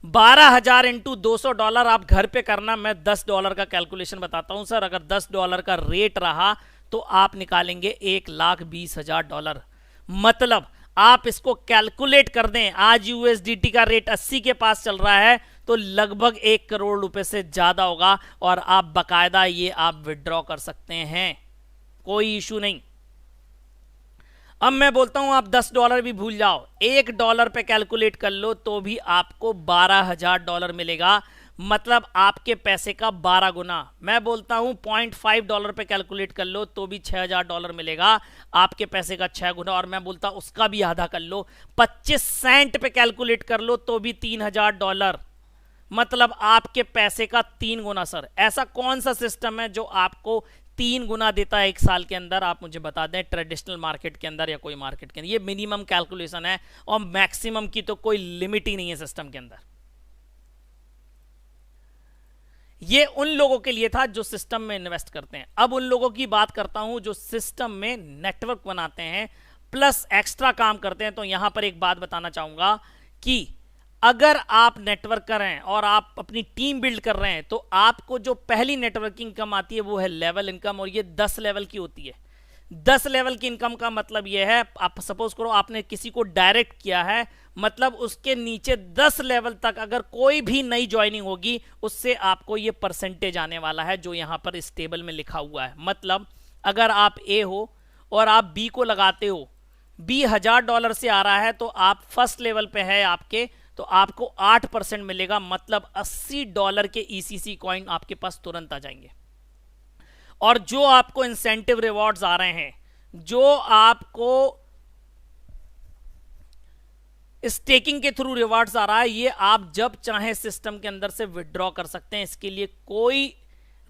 12,000 इंटू $200 आप घर पे करना, मैं $10 का कैलकुलेशन बताता हूं सर। अगर $10 का रेट रहा तो आप निकालेंगे $1,20,000। मतलब आप इसको कैलकुलेट कर दें, आज यूएसडीटी का रेट 80 के पास चल रहा है तो लगभग 1 करोड़ रुपए से ज्यादा होगा, और आप बकायदा ये आप विड्रॉ कर सकते हैं, कोई इशू नहीं। अब मैं बोलता हूं आप $10 भी भूल जाओ, $1 पे कैलकुलेट कर लो तो भी आपको $12,000 मिलेगा, मतलब आपके पैसे का 12 गुना। मैं बोलता हूं $0.5 पे कैलकुलेट कर लो तो भी $6,000 मिलेगा, आपके पैसे का 6 गुना। और मैं बोलता उसका भी आधा कर लो, 25 सेंट पे कैलकुलेट कर लो तो भी $3,000, मतलब आपके पैसे का 3 गुना। सर ऐसा कौन सा सिस्टम है जो आपको 3 गुना देता है एक साल के अंदर? आप मुझे बता दें, ट्रेडिशनल मार्केट के अंदर या कोई मार्केट के अंदर। ये मिनिमम कैलकुलेशन है और मैक्सिमम की तो कोई लिमिट ही नहीं है सिस्टम के अंदर। ये उन लोगों के लिए था जो सिस्टम में इन्वेस्ट करते हैं। अब उन लोगों की बात करता हूं जो सिस्टम में नेटवर्क बनाते हैं प्लस एक्स्ट्रा काम करते हैं। तो यहां पर एक बात बताना चाहूंगा कि अगर आप नेटवर्क कर रहे हैं और आप अपनी टीम बिल्ड कर रहे हैं तो आपको जो पहली नेटवर्किंग इनकम आती है वो है लेवल इनकम, और ये 10 लेवल की होती है। 10 लेवल की इनकम का मतलब ये है, आप सपोज करो आपने किसी को डायरेक्ट किया है, मतलब उसके नीचे 10 लेवल तक अगर कोई भी नई ज्वाइनिंग होगी उससे आपको ये परसेंटेज आने वाला है जो यहां पर इस टेबल में लिखा हुआ है। मतलब अगर आप ए हो और आप बी को लगाते हो, बी $1,000 से आ रहा है तो आप फर्स्ट लेवल पे है आपके, तो आपको 8% मिलेगा, मतलब $80 के ECC कॉइन आपके पास तुरंत आ जाएंगे। और जो आपको इंसेंटिव रिवॉर्ड्स आ रहे हैं, जो आपको स्टेकिंग के थ्रू रिवॉर्ड्स आ रहा है, ये आप जब चाहें सिस्टम के अंदर से विड्रॉ कर सकते हैं। इसके लिए कोई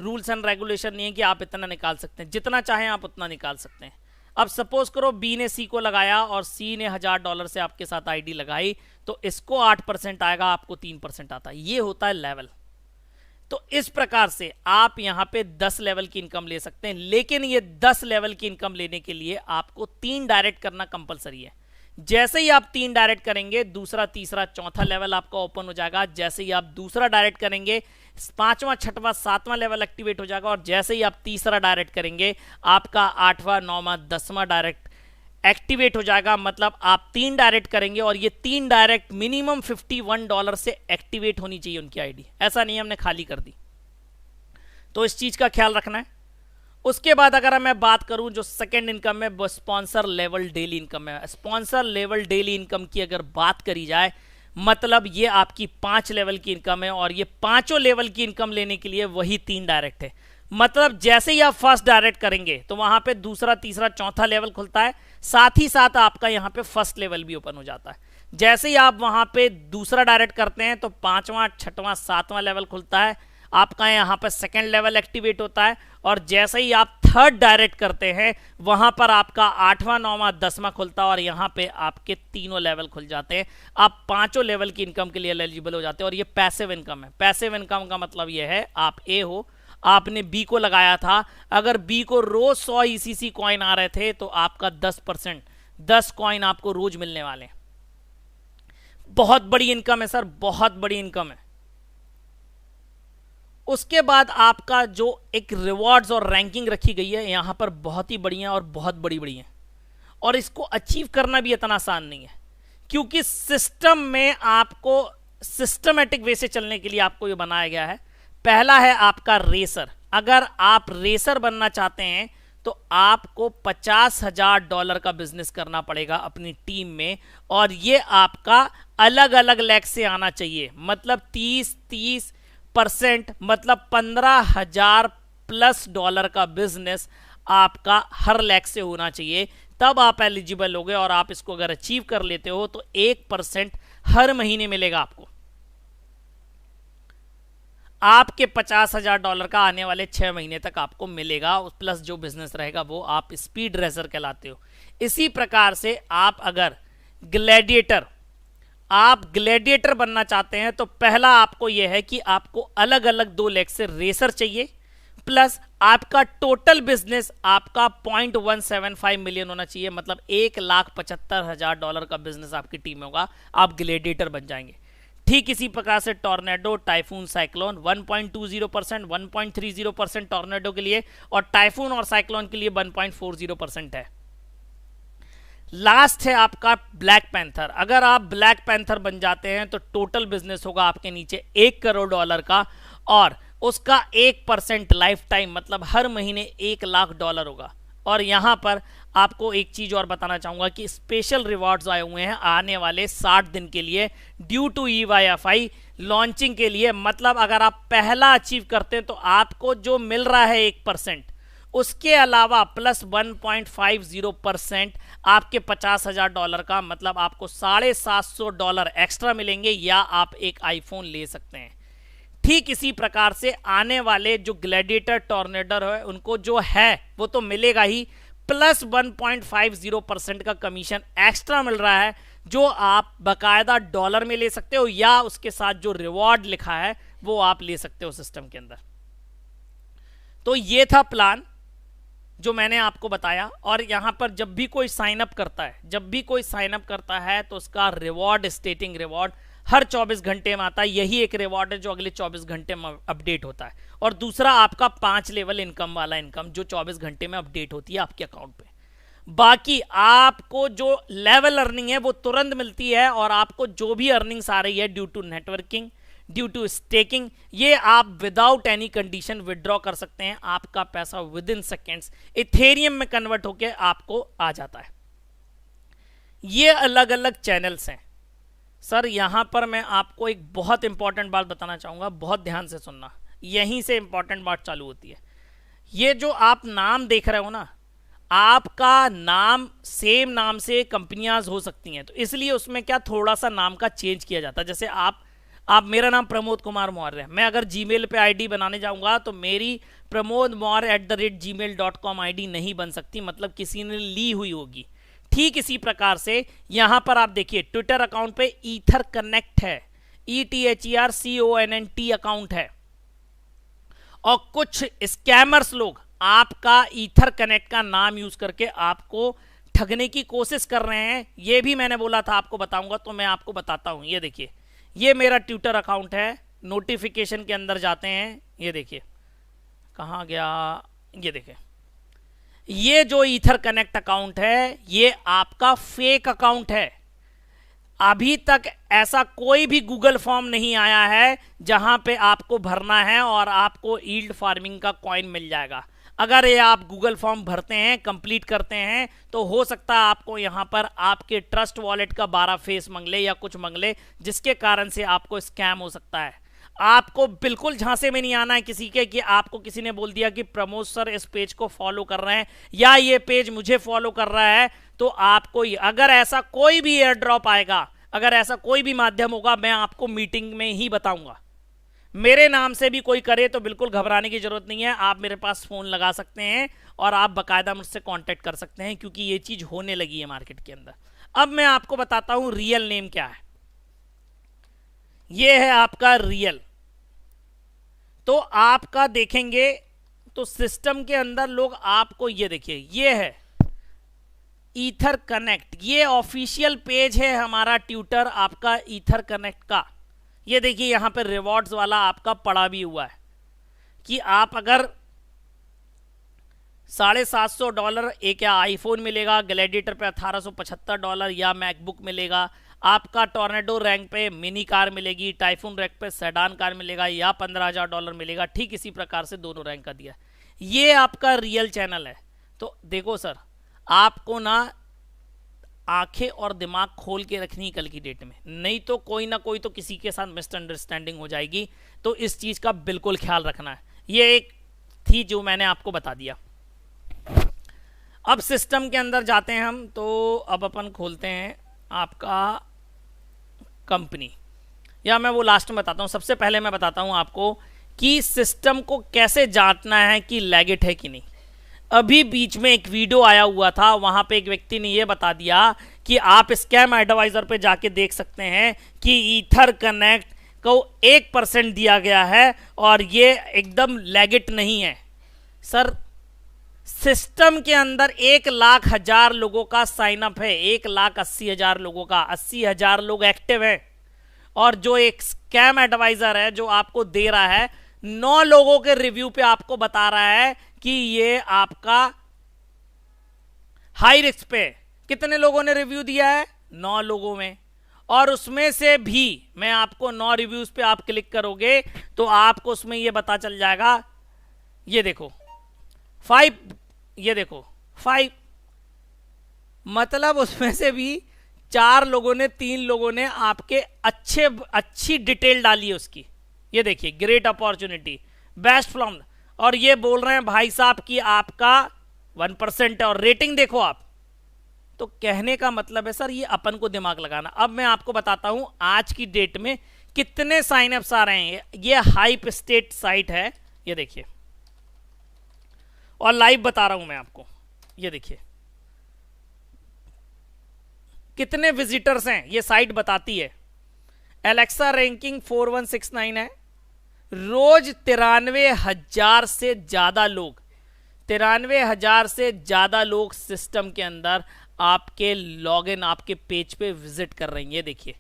रूल्स एंड रेगुलेशन नहीं है कि आप इतना निकाल सकते हैं, जितना चाहें आप उतना निकाल सकते हैं। अब सपोज करो बी ने सी को लगाया और सी ने $1,000 से आपके साथ आईडी लगाई, तो इसको 8% आएगा, आपको 3% आता है। ये होता है लेवल। तो इस प्रकार से आप यहां पे 10 लेवल की इनकम ले सकते हैं, लेकिन ये 10 लेवल की इनकम लेने के लिए आपको 3 डायरेक्ट करना कंपलसरी है। जैसे ही आप 3 डायरेक्ट करेंगे, दूसरा, तीसरा, चौथा लेवल आपका ओपन हो जाएगा। जैसे ही आप दूसरा डायरेक्ट करेंगे, 5वां, 6वां, 7वां लेवल एक्टिवेट हो जाएगा। और जैसे ही आप तीसरा डायरेक्ट करेंगे, आपका 8वां, 9वां, 10वां डायरेक्ट एक्टिवेट हो जाएगा। मतलब आप 3 डायरेक्ट करेंगे और ये 3 डायरेक्ट मिनिमम $51 से एक्टिवेट होनी चाहिए उनकी आईडी। ऐसा नहीं हमने खाली कर दी, तो इस चीज का ख्याल रखना है। उसके बाद अगर मैं बात करूं जो सेकंड इनकम है, वो स्पॉन्सर लेवल डेली इनकम है। स्पॉन्सर लेवल डेली इनकम की अगर बात करी जाए, मतलब ये आपकी 5 लेवल की इनकम है, और ये 5 लेवल की इनकम लेने के लिए वही 3 डायरेक्ट है। मतलब जैसे ही आप फर्स्ट डायरेक्ट करेंगे तो वहां पे दूसरा, तीसरा, चौथा लेवल खुलता है, साथ ही साथ आपका यहां पे फर्स्ट लेवल भी ओपन हो जाता है। जैसे ही आप वहां पे दूसरा डायरेक्ट करते हैं तो 5वां, 6वां, 7वां लेवल खुलता है, आपका यहां पर सेकंड लेवल एक्टिवेट होता है। और जैसे ही आप थर्ड डायरेक्ट करते हैं, वहां पर आपका 8वां, 9वां, 10वां खुलता है, और यहां पे आपके तीनों लेवल खुल जाते हैं। आप 5 लेवल की इनकम के लिए एलिजिबल हो जाते हैं। और ये पैसिव इनकम है। पैसिव इनकम का मतलब ये है, आप ए हो, आपने बी को लगाया था, अगर बी को रोज 100 ECC कॉइन आ रहे थे तो आपका 10%, 10 कॉइन आपको रोज मिलने वाले हैं। बहुत बड़ी इनकम है सर, बहुत बड़ी इनकम है। उसके बाद आपका जो एक रिवॉर्ड्स और रैंकिंग रखी गई है यहां पर बहुत ही बढ़िया और बहुत बड़ी बड़ी है, और इसको अचीव करना भी इतना आसान नहीं है, क्योंकि सिस्टम में आपको सिस्टमेटिक वे से चलने के लिए आपको ये बनाया गया है। पहला है आपका रेसर। अगर आप रेसर बनना चाहते हैं तो आपको $50,000 का बिजनेस करना पड़ेगा अपनी टीम में, और ये आपका अलग अलग लेग से आना चाहिए। मतलब 30% मतलब $15,000+ का बिजनेस आपका हर लेग से होना चाहिए, तब आप एलिजिबल होगे। और आप इसको अगर अचीव कर लेते हो तो 1% हर महीने मिलेगा आपको। आपके $50,000 का आने वाले 6 महीने तक आपको मिलेगा, प्लस जो बिजनेस रहेगा वो आप स्पीड रेसर कहलाते हो। इसी प्रकार से आप अगर ग्लैडिएटर बनना चाहते हैं तो पहला आपको यह है कि आपको अलग अलग 2 लेग से रेसर चाहिए, प्लस आपका टोटल बिजनेस आपका 0.175 मिलियन होना चाहिए। मतलब $1,75,000 का बिजनेस आपकी टीम में होगा, आप ग्लैडिएटर बन जाएंगे। ठीक इसी प्रकार से टॉर्नेडो, टाइफून, साइक्लोन 1.20%, 1.30% टॉर्नेडो के लिए, और टाइफून और साइक्लोन के लिए 1.40% है। लास्ट है आपका ब्लैक पैंथर। अगर आप ब्लैक पैंथर बन जाते हैं तो टोटल बिजनेस होगा आपके नीचे $1 करोड़ का, और उसका 1% लाइफ टाइम मतलब हर महीने $1 लाख होगा। और यहां पर आपको एक चीज और बताना चाहूंगा कि स्पेशल रिवॉर्ड्स आए हुए हैं आने वाले 60 दिन के लिए ड्यू टू EYFI लॉन्चिंग के लिए। मतलब अगर आप पहला अचीव करते हैं तो आपको जो मिल रहा है 1%, उसके अलावा प्लस 1.50% आपके $50,000 का, मतलब आपको $750 एक्स्ट्रा मिलेंगे या आप एक आईफोन ले सकते हैं। ठीक इसी प्रकार से आने वाले जो ग्लैडिएटर टॉर्नेडो है उनको जो है वो तो मिलेगा ही, प्लस 1.50% का कमीशन एक्स्ट्रा मिल रहा है जो आप बकायदा डॉलर में ले सकते हो या उसके साथ जो रिवॉर्ड लिखा है वो आप ले सकते हो सिस्टम के अंदर। तो ये था प्लान जो मैंने आपको बताया। और यहां पर जब भी कोई साइन अप करता है तो उसका रिवॉर्ड, स्टेटिंग रिवॉर्ड हर 24 घंटे में आता है। यही एक रिवॉर्ड है जो अगले 24 घंटे में अपडेट होता है। और दूसरा आपका 5 लेवल इनकम वाला इनकम जो 24 घंटे में अपडेट होती है आपके अकाउंट पे। बाकी आपको जो लेवल अर्निंग है वो तुरंत मिलती है और आपको जो भी अर्निंग्स आ रही है due to networking, due to staking, ये आप विदाउट एनी कंडीशन विड्रॉ कर सकते हैं। आपका पैसा विद इन सेकेंड्स इथेरियम में कन्वर्ट होकर आपको आ जाता है। ये अलग अलग चैनल्स हैं सर। यहां पर मैं आपको एक बहुत इंपॉर्टेंट बात बताना चाहूंगा, बहुत ध्यान से सुनना, यहीं से इंपॉर्टेंट बात चालू होती है। ये जो आप नाम देख रहे हो ना, आपका नाम सेम नाम से कंपनियां हो सकती हैं, तो इसलिए उसमें क्या थोड़ा सा नाम का चेंज किया जाता है। जैसे आप मेरा नाम प्रमोद कुमार मौर्य है, मैं अगर जीमेल पे आईडी बनाने जाऊंगा तो मेरी pramodmaurya@gmail.com आईडी नहीं बन सकती, मतलब किसी ने ली हुई होगी। ठीक इसी प्रकार से यहां पर आप देखिए ट्विटर अकाउंट पे ईथर कनेक्ट है, ETHERCONNT अकाउंट है। और कुछ स्कैमर्स लोग आपका ईथर कनेक्ट का नाम यूज करके आपको ठगने की कोशिश कर रहे हैं। ये भी मैंने बोला था आपको बताऊंगा, तो मैं आपको बताता हूं। ये देखिए, ये मेरा ट्विटर अकाउंट है, नोटिफिकेशन के अंदर जाते हैं, ये देखिए कहाँ गया, ये देखिए ये जो ईथर कनेक्ट अकाउंट है ये आपका फेक अकाउंट है। अभी तक ऐसा कोई भी गूगल फॉर्म नहीं आया है जहां पे आपको भरना है और आपको यील्ड फार्मिंग का कॉइन मिल जाएगा। अगर ये आप गूगल फॉर्म भरते हैं, कंप्लीट करते हैं, तो हो सकता है आपको यहां पर आपके ट्रस्ट वॉलेट का 12 फेस मंगले या कुछ मंगले, जिसके कारण से आपको स्कैम हो सकता है। आपको बिल्कुल झांसे में नहीं आना है किसी के कि आपको किसी ने बोल दिया कि प्रमोद सर इस पेज को फॉलो कर रहे हैं या ये पेज मुझे फॉलो कर रहा है, तो आपको अगर ऐसा कोई भी एयर ड्रॉप आएगा, अगर ऐसा कोई भी माध्यम होगा, मैं आपको मीटिंग में ही बताऊंगा। मेरे नाम से भी कोई करे तो बिल्कुल घबराने की जरूरत नहीं है। आप मेरे पास फोन लगा सकते हैं और आप बकायदा मुझसे कांटेक्ट कर सकते हैं, क्योंकि ये चीज होने लगी है मार्केट के अंदर। अब मैं आपको बताता हूं रियल नेम क्या है। ये है आपका रियल। तो आपका देखेंगे तो सिस्टम के अंदर लोग आपको, ये देखिए ये है ईथर कनेक्ट, ये ऑफिशियल पेज है हमारा ट्विटर आपका ईथर कनेक्ट का। ये देखिए यहां पर रिवॉर्ड्स वाला आपका पड़ा भी हुआ है कि आप अगर $750 एक या आईफोन मिलेगा, ग्लैडिएटर पे $1875 या मैकबुक मिलेगा, आपका टॉर्नेडो रैंक पे मिनी कार मिलेगी, टाइफून रैंक पे सेडान कार मिलेगा या $15,000 मिलेगा। ठीक इसी प्रकार से दोनों रैंक का दिया। ये आपका रियल चैनल है। तो देखो सर, आपको ना आंखें और दिमाग खोल के रखनी कल की डेट में, नहीं तो कोई ना कोई तो किसी के साथ मिसअंडरस्टैंडिंग हो जाएगी। तो इस चीज का बिल्कुल ख्याल रखना है। ये एक थी जो मैंने आपको बता दिया। अब सिस्टम के अंदर जाते हैं हम, तो अब अपन खोलते हैं आपका कंपनी, या मैं वो लास्ट में बताता हूँ। सबसे पहले मैं बताता हूँ आपको कि सिस्टम को कैसे जांचना है कि लेगिट है कि नहीं। अभी बीच में एक वीडियो आया हुआ था, वहां पे एक व्यक्ति ने ये बता दिया कि आप स्कैम एडवाइजर पे जाके देख सकते हैं कि ईथर कनेक्ट को 1% दिया गया है और ये एकदम लेगिट नहीं है। सर, सिस्टम के अंदर 1,00,000 लोगों का साइन अप है, 1,80,000 लोगों का, 80,000 लोग एक्टिव है। और जो एक स्कैम एडवाइजर है जो आपको दे रहा है, 9 लोगों के रिव्यू पे आपको बता रहा है कि ये आपका हाई रिस्क पे। कितने लोगों ने रिव्यू दिया है? 9 लोगों में। और उसमें से भी मैं आपको 9 रिव्यूज पे आप क्लिक करोगे तो आपको उसमें ये बता चल जाएगा, ये देखो 5, ये देखो 5, मतलब उसमें से भी 4 लोगों ने, 3 लोगों ने आपके अच्छी डिटेल डाली है उसकी। ये देखिए, ग्रेट अपॉर्चुनिटी, बेस्ट फ्रॉम, और ये बोल रहे हैं भाई साहब कि आपका 1% है, और रेटिंग देखो आप। तो कहने का मतलब है सर, ये अपन को दिमाग लगाना। अब मैं आपको बताता हूं आज की डेट में कितने साइन अप्स आ रहे हैं। ये हाइप स्टेट साइट है, ये देखिए, और लाइव बता रहा हूं मैं आपको। ये देखिए कितने विजिटर्स हैं, ये साइट बताती है। एलेक्सा रैंकिंग 4169 है। रोज 93,000 से ज्यादा लोग, 93,000 से ज्यादा लोग सिस्टम के अंदर आपके लॉगिन, आपके पेज पे विजिट कर रहे हैं। ये देखिए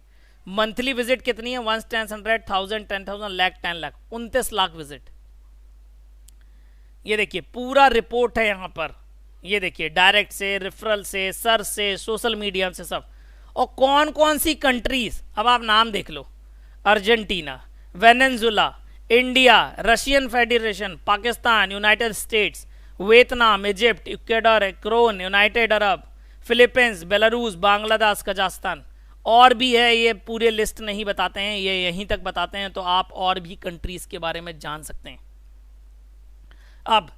मंथली विजिट कितनी है, 1, 10, 100, 1000, 10,000, लाख, 10 लाख, 29 लाख विजिट। ये देखिए पूरा रिपोर्ट है यहां पर। ये देखिए डायरेक्ट से, रेफरल से, सर्च से, सोशल मीडिया से, सब। और कौन कौन सी कंट्रीज, अब आप नाम देख लो, Argentina, Venezuela, India, Russian Federation, Pakistan, United States, Vietnam, Egypt, Ecuador, क्रोन, United Arab, Philippines, Belarus, Bangladesh, Kazakhstan, और भी है। ये पूरे लिस्ट नहीं बताते हैं, ये यहीं तक बताते हैं, तो आप और भी कंट्रीज के बारे में जान सकते हैं। अब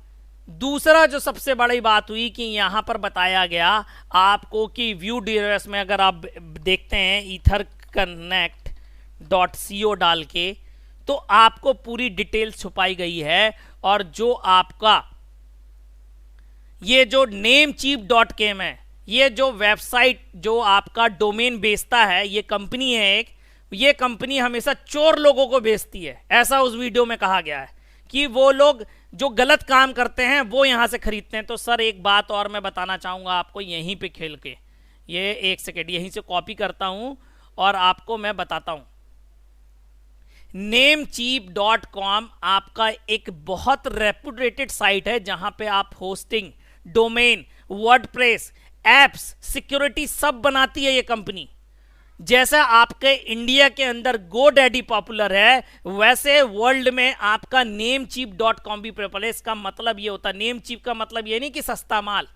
दूसरा जो सबसे बड़ी बात हुई कि यहां पर बताया गया आपको कि व्यू डीआरएस में अगर आप देखते हैं etherconnect.co डाल के, तो आपको पूरी डिटेल्स छुपाई गई है। और जो आपका ये जो namecheap.com है, ये जो वेबसाइट जो आपका डोमेन बेचता है, ये कंपनी है एक, ये कंपनी हमेशा चोर लोगों को बेचती है, ऐसा उस वीडियो में कहा गया है कि वो लोग जो गलत काम करते हैं वो यहां से खरीदते हैं। तो सर एक बात और मैं बताना चाहूंगा आपको यहीं पे खेल के, ये एक सेकेंड यहीं से कॉपी करता हूं और आपको मैं बताता हूं। namecheap.com आपका एक बहुत रेपुटेटेड साइट है जहां पे आप hosting, domain, WordPress, apps, security सब बनाती है ये कंपनी। जैसा आपके इंडिया के अंदर GoDaddy पॉपुलर है, वैसे वर्ल्ड में आपका namecheap.com भी पॉपुलर है। इसका मतलब ये होता है, नेमचीप का मतलब ये नहीं कि सस्ता माल,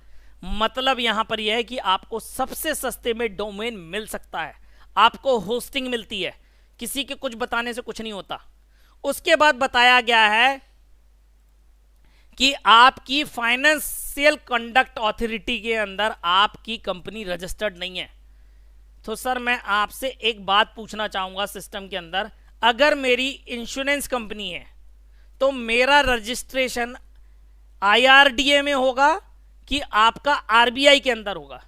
मतलब यहां पर यह है कि आपको सबसे सस्ते में डोमेन मिल सकता है, आपको होस्टिंग मिलती है, किसी के कुछ बताने से कुछ नहीं होता। उसके बाद बताया गया है कि आपकी फाइनेंशियल कंडक्ट अथॉरिटी के अंदर आपकी कंपनी रजिस्टर्ड नहीं है। तो सर मैं आपसे एक बात पूछना चाहूंगा, सिस्टम के अंदर अगर मेरी इंश्योरेंस कंपनी है तो मेरा रजिस्ट्रेशन IRDA में होगा कि आपका RBI के अंदर होगा?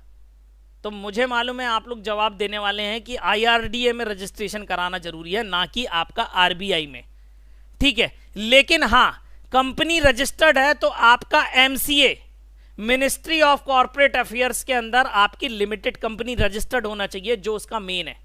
तो मुझे मालूम है आप लोग जवाब देने वाले हैं कि IRDA में रजिस्ट्रेशन कराना जरूरी है, ना कि आपका RBI में। ठीक है, लेकिन हाँ कंपनी रजिस्टर्ड है तो आपका MCA, ministry of corporate affairs के अंदर आपकी लिमिटेड कंपनी रजिस्टर्ड होना चाहिए, जो उसका मेन है।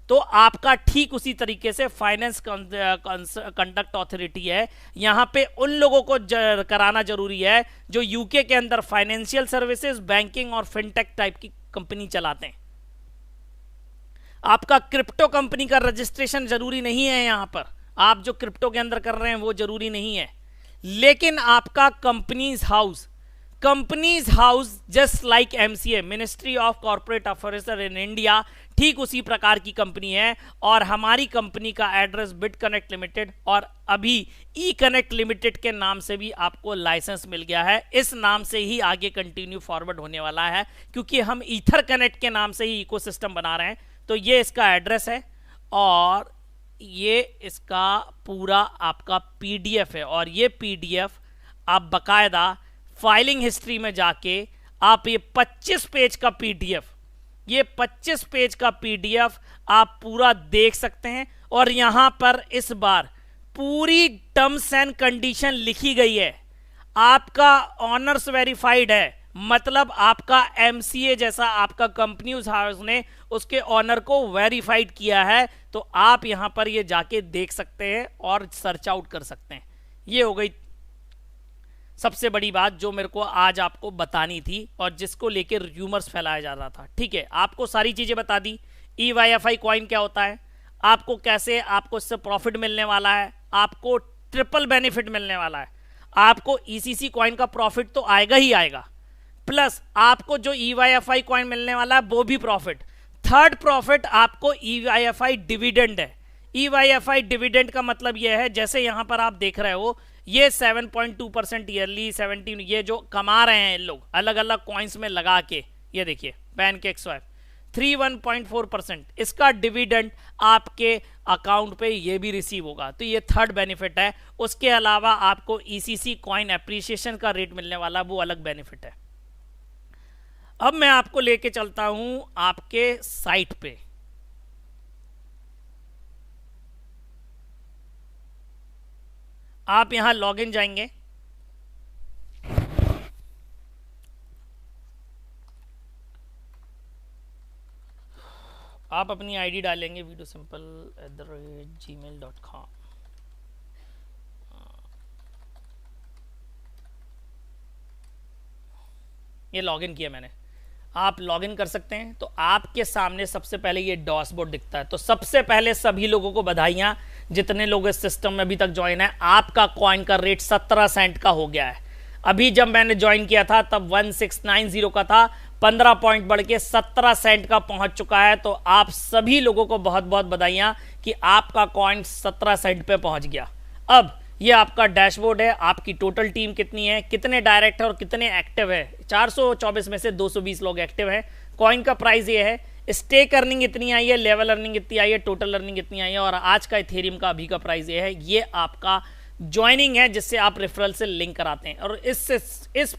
तो आपका ठीक उसी तरीके से फाइनेंस कंडक्ट अथॉरिटी है, यहां पे उन लोगों को कराना जरूरी है जो यूके के अंदर फाइनेंशियल सर्विसेज, बैंकिंग और फिनटेक टाइप की कंपनी चलाते हैं। आपका क्रिप्टो कंपनी का रजिस्ट्रेशन जरूरी नहीं है, यहां पर आप जो क्रिप्टो के अंदर कर रहे हैं वो जरूरी नहीं है। लेकिन आपका companies house just like MCA, ministry of corporate affairs in India, ठीक उसी प्रकार की कंपनी है। और हमारी कंपनी का एड्रेस बिट कनेक्ट लिमिटेड, और अभी ई कनेक्ट लिमिटेड के नाम से भी आपको लाइसेंस मिल गया है। इस नाम से ही आगे कंटिन्यू फॉरवर्ड होने वाला है, क्योंकि हम ईथर कनेक्ट के नाम से ही इकोसिस्टम बना रहे हैं। तो ये इसका एड्रेस है और ये इसका पूरा आपका PDF है। और ये PDF आप बकायदा फाइलिंग हिस्ट्री में जाके आप ये 25 पेज का PDF, ये 25 पेज का PDF आप पूरा देख सकते हैं। और यहां पर इस बार पूरी टर्म्स एंड कंडीशन लिखी गई है। आपका ऑनर्स वेरीफाइड है, मतलब आपका MCA जैसा आपका कंपनी उस हाउस ने उसके ऑनर को वेरीफाइड किया है। तो आप यहां पर ये जाके देख सकते हैं और सर्च आउट कर सकते हैं। ये हो गई सबसे बड़ी बात जो मेरे को आज आपको बतानी थी और जिसको लेकर र्यूमर्स फैलाया जा रहा था। ठीक है, आपको सारी चीजें बता दी। EYFI कॉइन क्या होता है, आपको कैसे आपको इससे प्रॉफिट मिलने वाला है, आपको ट्रिपल बेनिफिट मिलने वाला है। आपको ECC कॉइन का प्रॉफिट तो आएगा ही आएगा, प्लस आपको जो EYFI कॉइन मिलने वाला है वो भी प्रॉफिट। थर्ड प्रॉफिट आपको EYFI डिविडेंड है। EYFI डिविडेंड का मतलब यह है, जैसे यहां पर आप देख रहे हो ये 7.2% ईयरली 17 ये जो कमा रहे हैं लोग अलग अलग कॉइन्स में लगा के, ये देखिए पैनकेक स्वैप 31.4%, इसका डिविडेंड आपके अकाउंट पे ये भी रिसीव होगा। तो ये थर्ड बेनिफिट है। उसके अलावा आपको ECC कॉइन एप्रिसिएशन का रेट मिलने वाला वो अलग बेनिफिट है। अब मैं आपको लेके चलता हूं आपके साइट पे। आप यहां लॉगिन जाएंगे, आप अपनी आईडी डालेंगे videosimple@gmail.com। ये लॉगिन किया मैंने, आप लॉगिन कर सकते हैं। तो आपके सामने सबसे पहले ये डैशबोर्ड दिखता है। तो सबसे पहले सभी लोगों को बधाइयां, जितने लोग इस सिस्टम में अभी तक ज्वाइन है। आपका कॉइन का रेट 17 सेंट का हो गया है। अभी जब मैंने ज्वाइन किया था तब 1690 का था, 15 पॉइंट बढ़ के 17 सेंट का पहुंच चुका है। तो आप सभी लोगों को बहुत बहुत बधाइयां कि आपका कॉइन 17 सेंट पे पहुंच गया। अब ये आपका डैशबोर्ड है, आपकी टोटल टीम कितनी है, कितने डायरेक्ट है और कितने एक्टिव है। 424 में से 220 लोग एक्टिव है। कॉइन का प्राइस ये है, स्टेक अर्निंग इतनी आई है, लेवल अर्निंग इतनी आई है, टोटल अर्निंग इतनी आई है, और आज का इथेरियम का अभी का प्राइस ये है। ये आपका ज्वाइनिंग है जिससे आप रेफरल से लिंक कराते हैं। और इस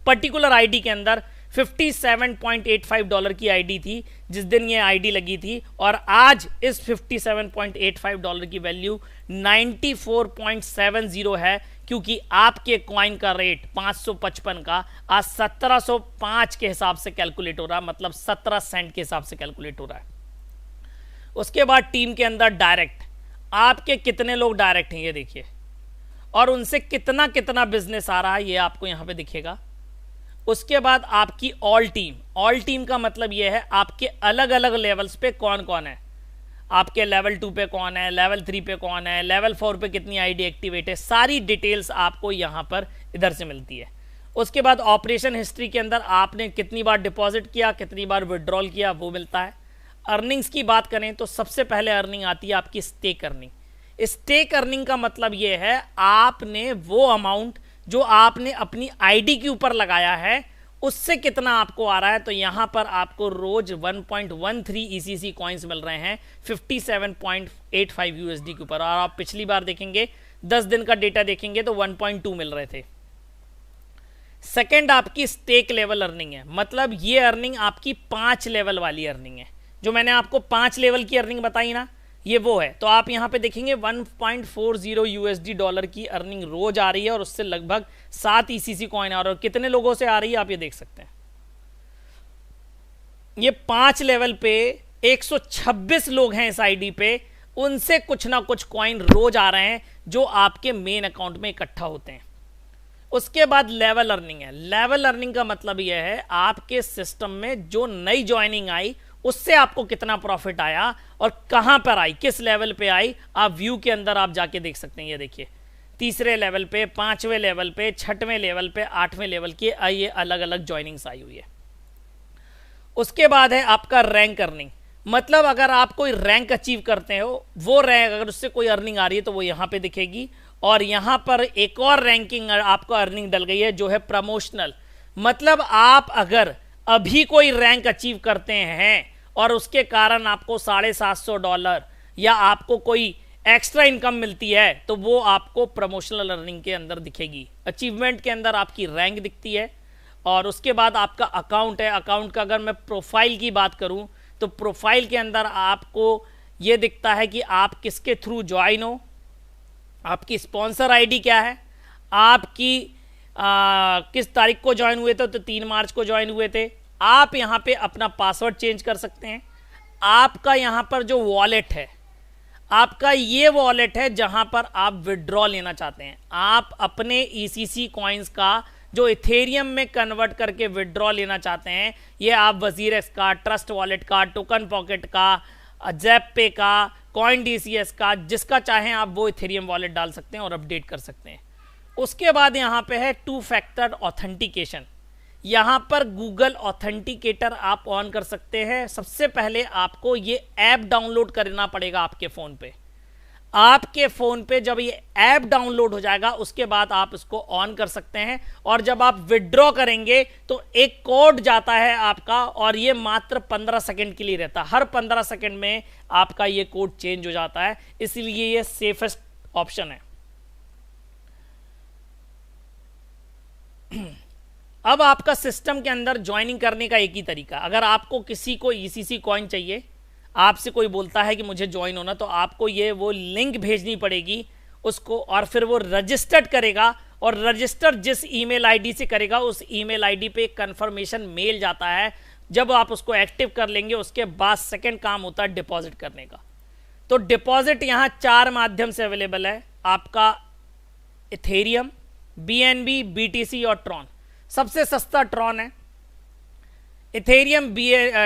पर्टिकुलर आईडी के अंदर $57.85 की आईडी थी जिस दिन ये आईडी लगी थी, और आज इस $57.85 की वैल्यू 94.70 है, क्योंकि आपके कॉइन का रेट 555 का आज 1705 के हिसाब से कैलकुलेट हो रहा है, मतलब 17 सेंट के हिसाब से कैलकुलेट हो रहा है। उसके बाद टीम के अंदर डायरेक्ट, आपके कितने लोग डायरेक्ट हैं ये देखिए, और उनसे कितना कितना बिजनेस आ रहा है ये आपको यहां पे दिखेगा। उसके बाद आपकी ऑल टीम का मतलब यह है आपके अलग अलग लेवल्स पे कौन कौन है, आपके लेवल 2 पे कौन है, लेवल 3 पे कौन है, लेवल 4 पे कितनी आईडी एक्टिवेट है, सारी डिटेल्स आपको यहां पर इधर से मिलती है। उसके बाद ऑपरेशन हिस्ट्री के अंदर आपने कितनी बार डिपॉजिट किया, कितनी बार विड्रॉल किया, वो मिलता है। अर्निंग्स की बात करें तो सबसे पहले अर्निंग आती है आपकी स्टेक अर्निंग। स्टेक अर्निंग का मतलब यह है आपने वो अमाउंट जो आपने अपनी आईडी के ऊपर लगाया है उससे कितना आपको आ रहा है। तो यहां पर आपको रोज 1.13 ECC कॉइन्स मिल रहे हैं 57.85 USD के ऊपर, और आप पिछली बार देखेंगे 10 दिन का डेटा देखेंगे तो 1.2 मिल रहे थे। सेकेंड आपकी स्टेक लेवल अर्निंग है, मतलब ये अर्निंग आपकी 5 लेवल वाली अर्निंग है। जो मैंने आपको 5 लेवल की अर्निंग बताई ना, ये वो है। तो आप यहां पे देखेंगे 1.40 USD की अर्निंग रोज आ रही है, और उससे लगभग 7 ECC कॉइन आ रहा है। और कितने लोगों से आ रही है आप ये देख सकते हैं। ये 5 लेवल पे 126 लोग हैं इस आईडी पे, उनसे कुछ ना कुछ कॉइन रोज आ रहे हैं जो आपके मेन अकाउंट में इकट्ठा होते हैं। उसके बाद लेवल अर्निंग है। लेवल अर्निंग का मतलब यह है आपके सिस्टम में जो नई ज्वाइनिंग आई उससे आपको कितना प्रॉफिट आया और कहां पर आई, किस लेवल पे आई, आप व्यू के अंदर आप जाके देख सकते हैं। ये देखिए 3रे लेवल पे, 5वें लेवल पे, 6वें लेवल पे, 8वें लेवल की ये अलग अलग ज्वाइनिंग्स आई हुई है। उसके बाद है आपका रैंक अर्निंग, मतलब अगर आप कोई रैंक अचीव करते हो, वो रैंक अगर उससे कोई अर्निंग आ रही है तो वो यहां पे दिखेगी। और यहां पर एक और रैंकिंग आपको अर्निंग डल गई है जो है प्रमोशनल, मतलब आप अगर अभी कोई रैंक अचीव करते हैं और उसके कारण आपको $750 या आपको कोई एक्स्ट्रा इनकम मिलती है तो वो आपको प्रमोशनल अर्निंग के अंदर दिखेगी। अचीवमेंट के अंदर आपकी रैंक दिखती है। और उसके बाद आपका अकाउंट है। अकाउंट का अगर मैं प्रोफाइल की बात करूं तो प्रोफाइल के अंदर आपको ये दिखता है कि आप किसके थ्रू ज्वाइन हो, आपकी स्पॉन्सर आईडी क्या है, आपकी किस तारीख को ज्वाइन हुए थे, तो 3 मार्च को ज्वाइन हुए थे। आप यहां पे अपना पासवर्ड चेंज कर सकते हैं। आपका यहां पर जो वॉलेट है, आपका ये वॉलेट है जहां पर आप विड्रॉ लेना चाहते हैं। आप अपने ECC कॉइन्स का जो इथेरियम में कन्वर्ट करके विड्रॉ लेना चाहते हैं, ये आप वजीरेक्स का, ट्रस्ट वॉलेट का, टोकन पॉकेट का, जैप पे का, कॉइन DCS का, जिसका चाहें आप वो इथेरियम वॉलेट डाल सकते हैं और अपडेट कर सकते हैं। उसके बाद यहाँ पे है 2 फैक्टर ऑथेंटिकेशन। यहाँ पर गूगल ऑथेंटिकेटर आप ऑन कर सकते हैं। सबसे पहले आपको ये ऐप डाउनलोड करना पड़ेगा आपके फ़ोन पे। आपके फ़ोन पे जब ये ऐप डाउनलोड हो जाएगा उसके बाद आप इसको ऑन कर सकते हैं, और जब आप विड्रॉ करेंगे तो एक कोड जाता है आपका, और ये मात्र 15 सेकंड के लिए रहता है। हर 15 सेकंड में आपका ये कोड चेंज हो जाता है, इसलिए ये सेफेस्ट ऑप्शन है। अब आपका सिस्टम के अंदर ज्वाइनिंग करने का एक ही तरीका, अगर आपको किसी को ईसीसी कॉइन चाहिए, आपसे कोई बोलता है कि मुझे ज्वाइन होना, तो आपको ये वो लिंक भेजनी पड़ेगी उसको, और फिर वो रजिस्टर्ड करेगा, और रजिस्टर जिस ईमेल आईडी से करेगा उस ईमेल आईडी पे एक कंफर्मेशन मेल जाता है। जब आप उसको एक्टिव कर लेंगे उसके बाद सेकंड काम होता है डिपॉजिट करने का। तो डिपॉजिट यहाँ 4 माध्यम से अवेलेबल है आपका, इथेरियम, बीएनबी, बीटीसी और ट्रॉन। सबसे सस्ता ट्रॉन है। इथेरियम,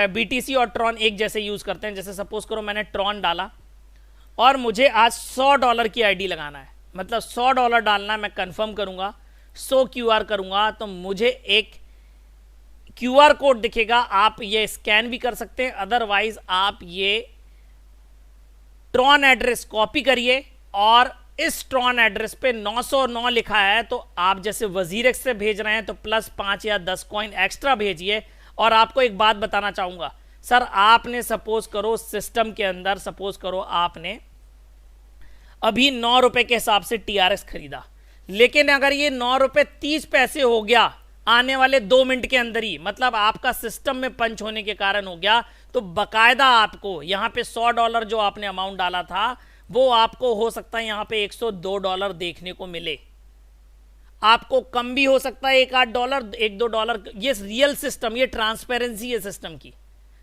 बीटीसी और ट्रॉन एक जैसे यूज करते हैं। जैसे सपोज करो मैंने ट्रॉन डाला और मुझे आज $100 की आईडी लगाना है, मतलब $100 डालना है, मैं कंफर्म करूंगा, 100 क्यूआर करूंगा तो मुझे एक क्यूआर कोड दिखेगा। आप ये स्कैन भी कर सकते हैं, अदरवाइज आप ये ट्रॉन एड्रेस कॉपी करिए और इस ट्रॉन एड्रेस पे 909 लिखा है, तो आप जैसे वजीरेक्स से भेज रहे हैं तो +5 या 10 कॉइन एक्स्ट्रा भेजिए। और आपको एक बात बताना चाहूंगा सर, आपने सपोज करो सिस्टम के अंदर, सपोज करो आपने अभी 9 रुपए के हिसाब से टीआरएस खरीदा, लेकिन अगर ये 9 रुपए 30 पैसे हो गया आने वाले 2 मिनट के अंदर ही, मतलब आपका सिस्टम में पंच होने के कारण हो गया, तो बकायदा आपको यहाँ पे $100 जो आपने अमाउंट डाला था वो आपको हो सकता है यहाँ पे $102 देखने को मिले। आपको कम भी हो सकता है, $1-8, $1-2। ये रियल सिस्टम, ये ट्रांसपेरेंसी है सिस्टम की,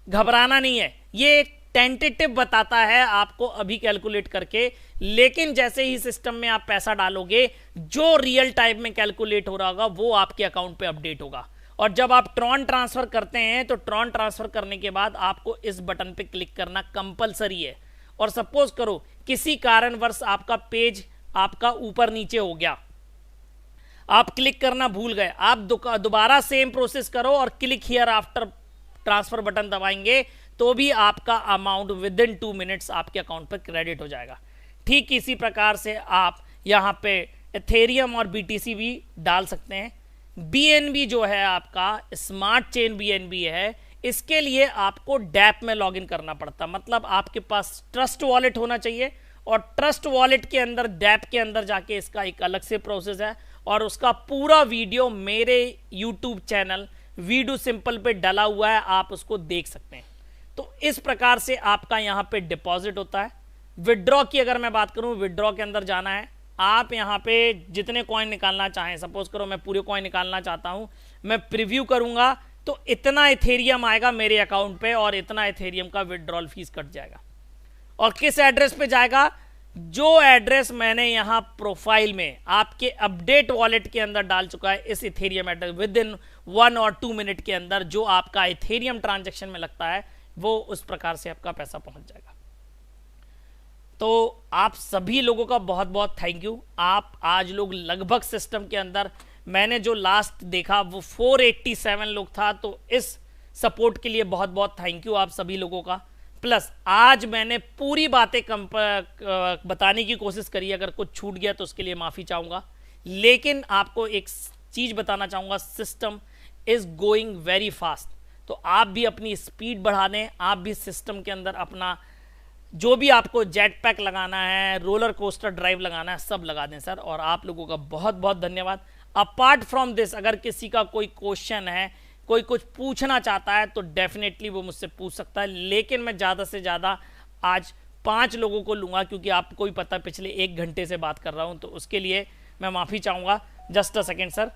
घबराना नहीं है। ये एक टेंटेटिव बताता है आपको अभी कैलकुलेट करके, लेकिन जैसे ही सिस्टम में आप पैसा डालोगे जो रियल टाइम में कैलकुलेट हो रहा होगा वो आपके अकाउंट पे अपडेट होगा। और जब आप ट्रॉन ट्रांसफर करते हैं तो ट्रॉन ट्रांसफर करने के बाद आपको इस बटन पे क्लिक करना कंपलसरी है। और सपोज करो किसी कारणवश आपका पेज आपका ऊपर नीचे हो गया, आप क्लिक करना भूल गए, आप दोबारा सेम प्रोसेस करो और click here after transfer button दबाएंगे तो भी आपका अमाउंट विदिन 2 मिनट्स आपके अकाउंट पर क्रेडिट हो जाएगा। ठीक इसी प्रकार से आप यहाँ पे इथेरियम और बीटीसी भी डाल सकते हैं। बीएनबी जो है आपका स्मार्ट चेन बीएनबी है, इसके लिए आपको डैप में लॉगिन करना पड़ता, मतलब आपके पास ट्रस्ट वॉलेट होना चाहिए, और ट्रस्ट वॉलेट के अंदर डैप के अंदर जाके इसका एक अलग से प्रोसेस है, और उसका पूरा वीडियो मेरे यूट्यूब चैनल वीडियो सिंपल पे डला हुआ है, आप उसको देख सकते हैं। तो इस प्रकार से आपका यहाँ पे डिपॉजिट होता है। विड्रॉ की अगर मैं बात करूँ, विड्रॉ के अंदर जाना है, आप यहाँ पे जितने कॉइन निकालना चाहें, सपोज करो मैं पूरे कॉइन निकालना चाहता हूँ, मैं प्रीव्यू करूंगा तो इतना इथेरियम आएगा मेरे अकाउंट पे और इतना इथेरियम का विड्रॉल फीस कट जाएगा। और किस एड्रेस पे जाएगा? जो एड्रेस मैंने यहां प्रोफाइल में आपके अपडेट वॉलेट के अंदर डाल चुका है, इस इथेरियम एड्रेस विद इन 1 और 2 मिनट के अंदर जो आपका इथेरियम ट्रांजैक्शन में लगता है, वो उस प्रकार से आपका पैसा पहुंच जाएगा। तो आप सभी लोगों का बहुत बहुत थैंक यू। आप आज लोग लगभग सिस्टम के अंदर, मैंने जो लास्ट देखा वो 487 लोग था, तो इस सपोर्ट के लिए बहुत बहुत थैंक यू आप सभी लोगों का। प्लस आज मैंने पूरी बातें बताने की कोशिश करी, अगर कुछ छूट गया तो उसके लिए माफ़ी चाहूँगा, लेकिन आपको एक चीज़ बताना चाहूँगा, system is going very fast. तो आप भी अपनी स्पीड बढ़ा दें, आप भी सिस्टम के अंदर अपना जो भी आपको जेट पैक लगाना है, रोलर कोस्टर ड्राइव लगाना है, सब लगा दें सर। और आप लोगों का बहुत बहुत धन्यवाद। अपार्ट फ्रॉम दिस, अगर किसी का कोई क्वेश्चन है, कोई कुछ पूछना चाहता है, तो डेफिनेटली वो मुझसे पूछ सकता है, लेकिन मैं ज़्यादा से ज़्यादा आज 5 लोगों को लूँगा, क्योंकि आपको ही पता पिछले 1 घंटे से बात कर रहा हूँ, तो उसके लिए मैं माफ़ी चाहूँगा। Just a second sir.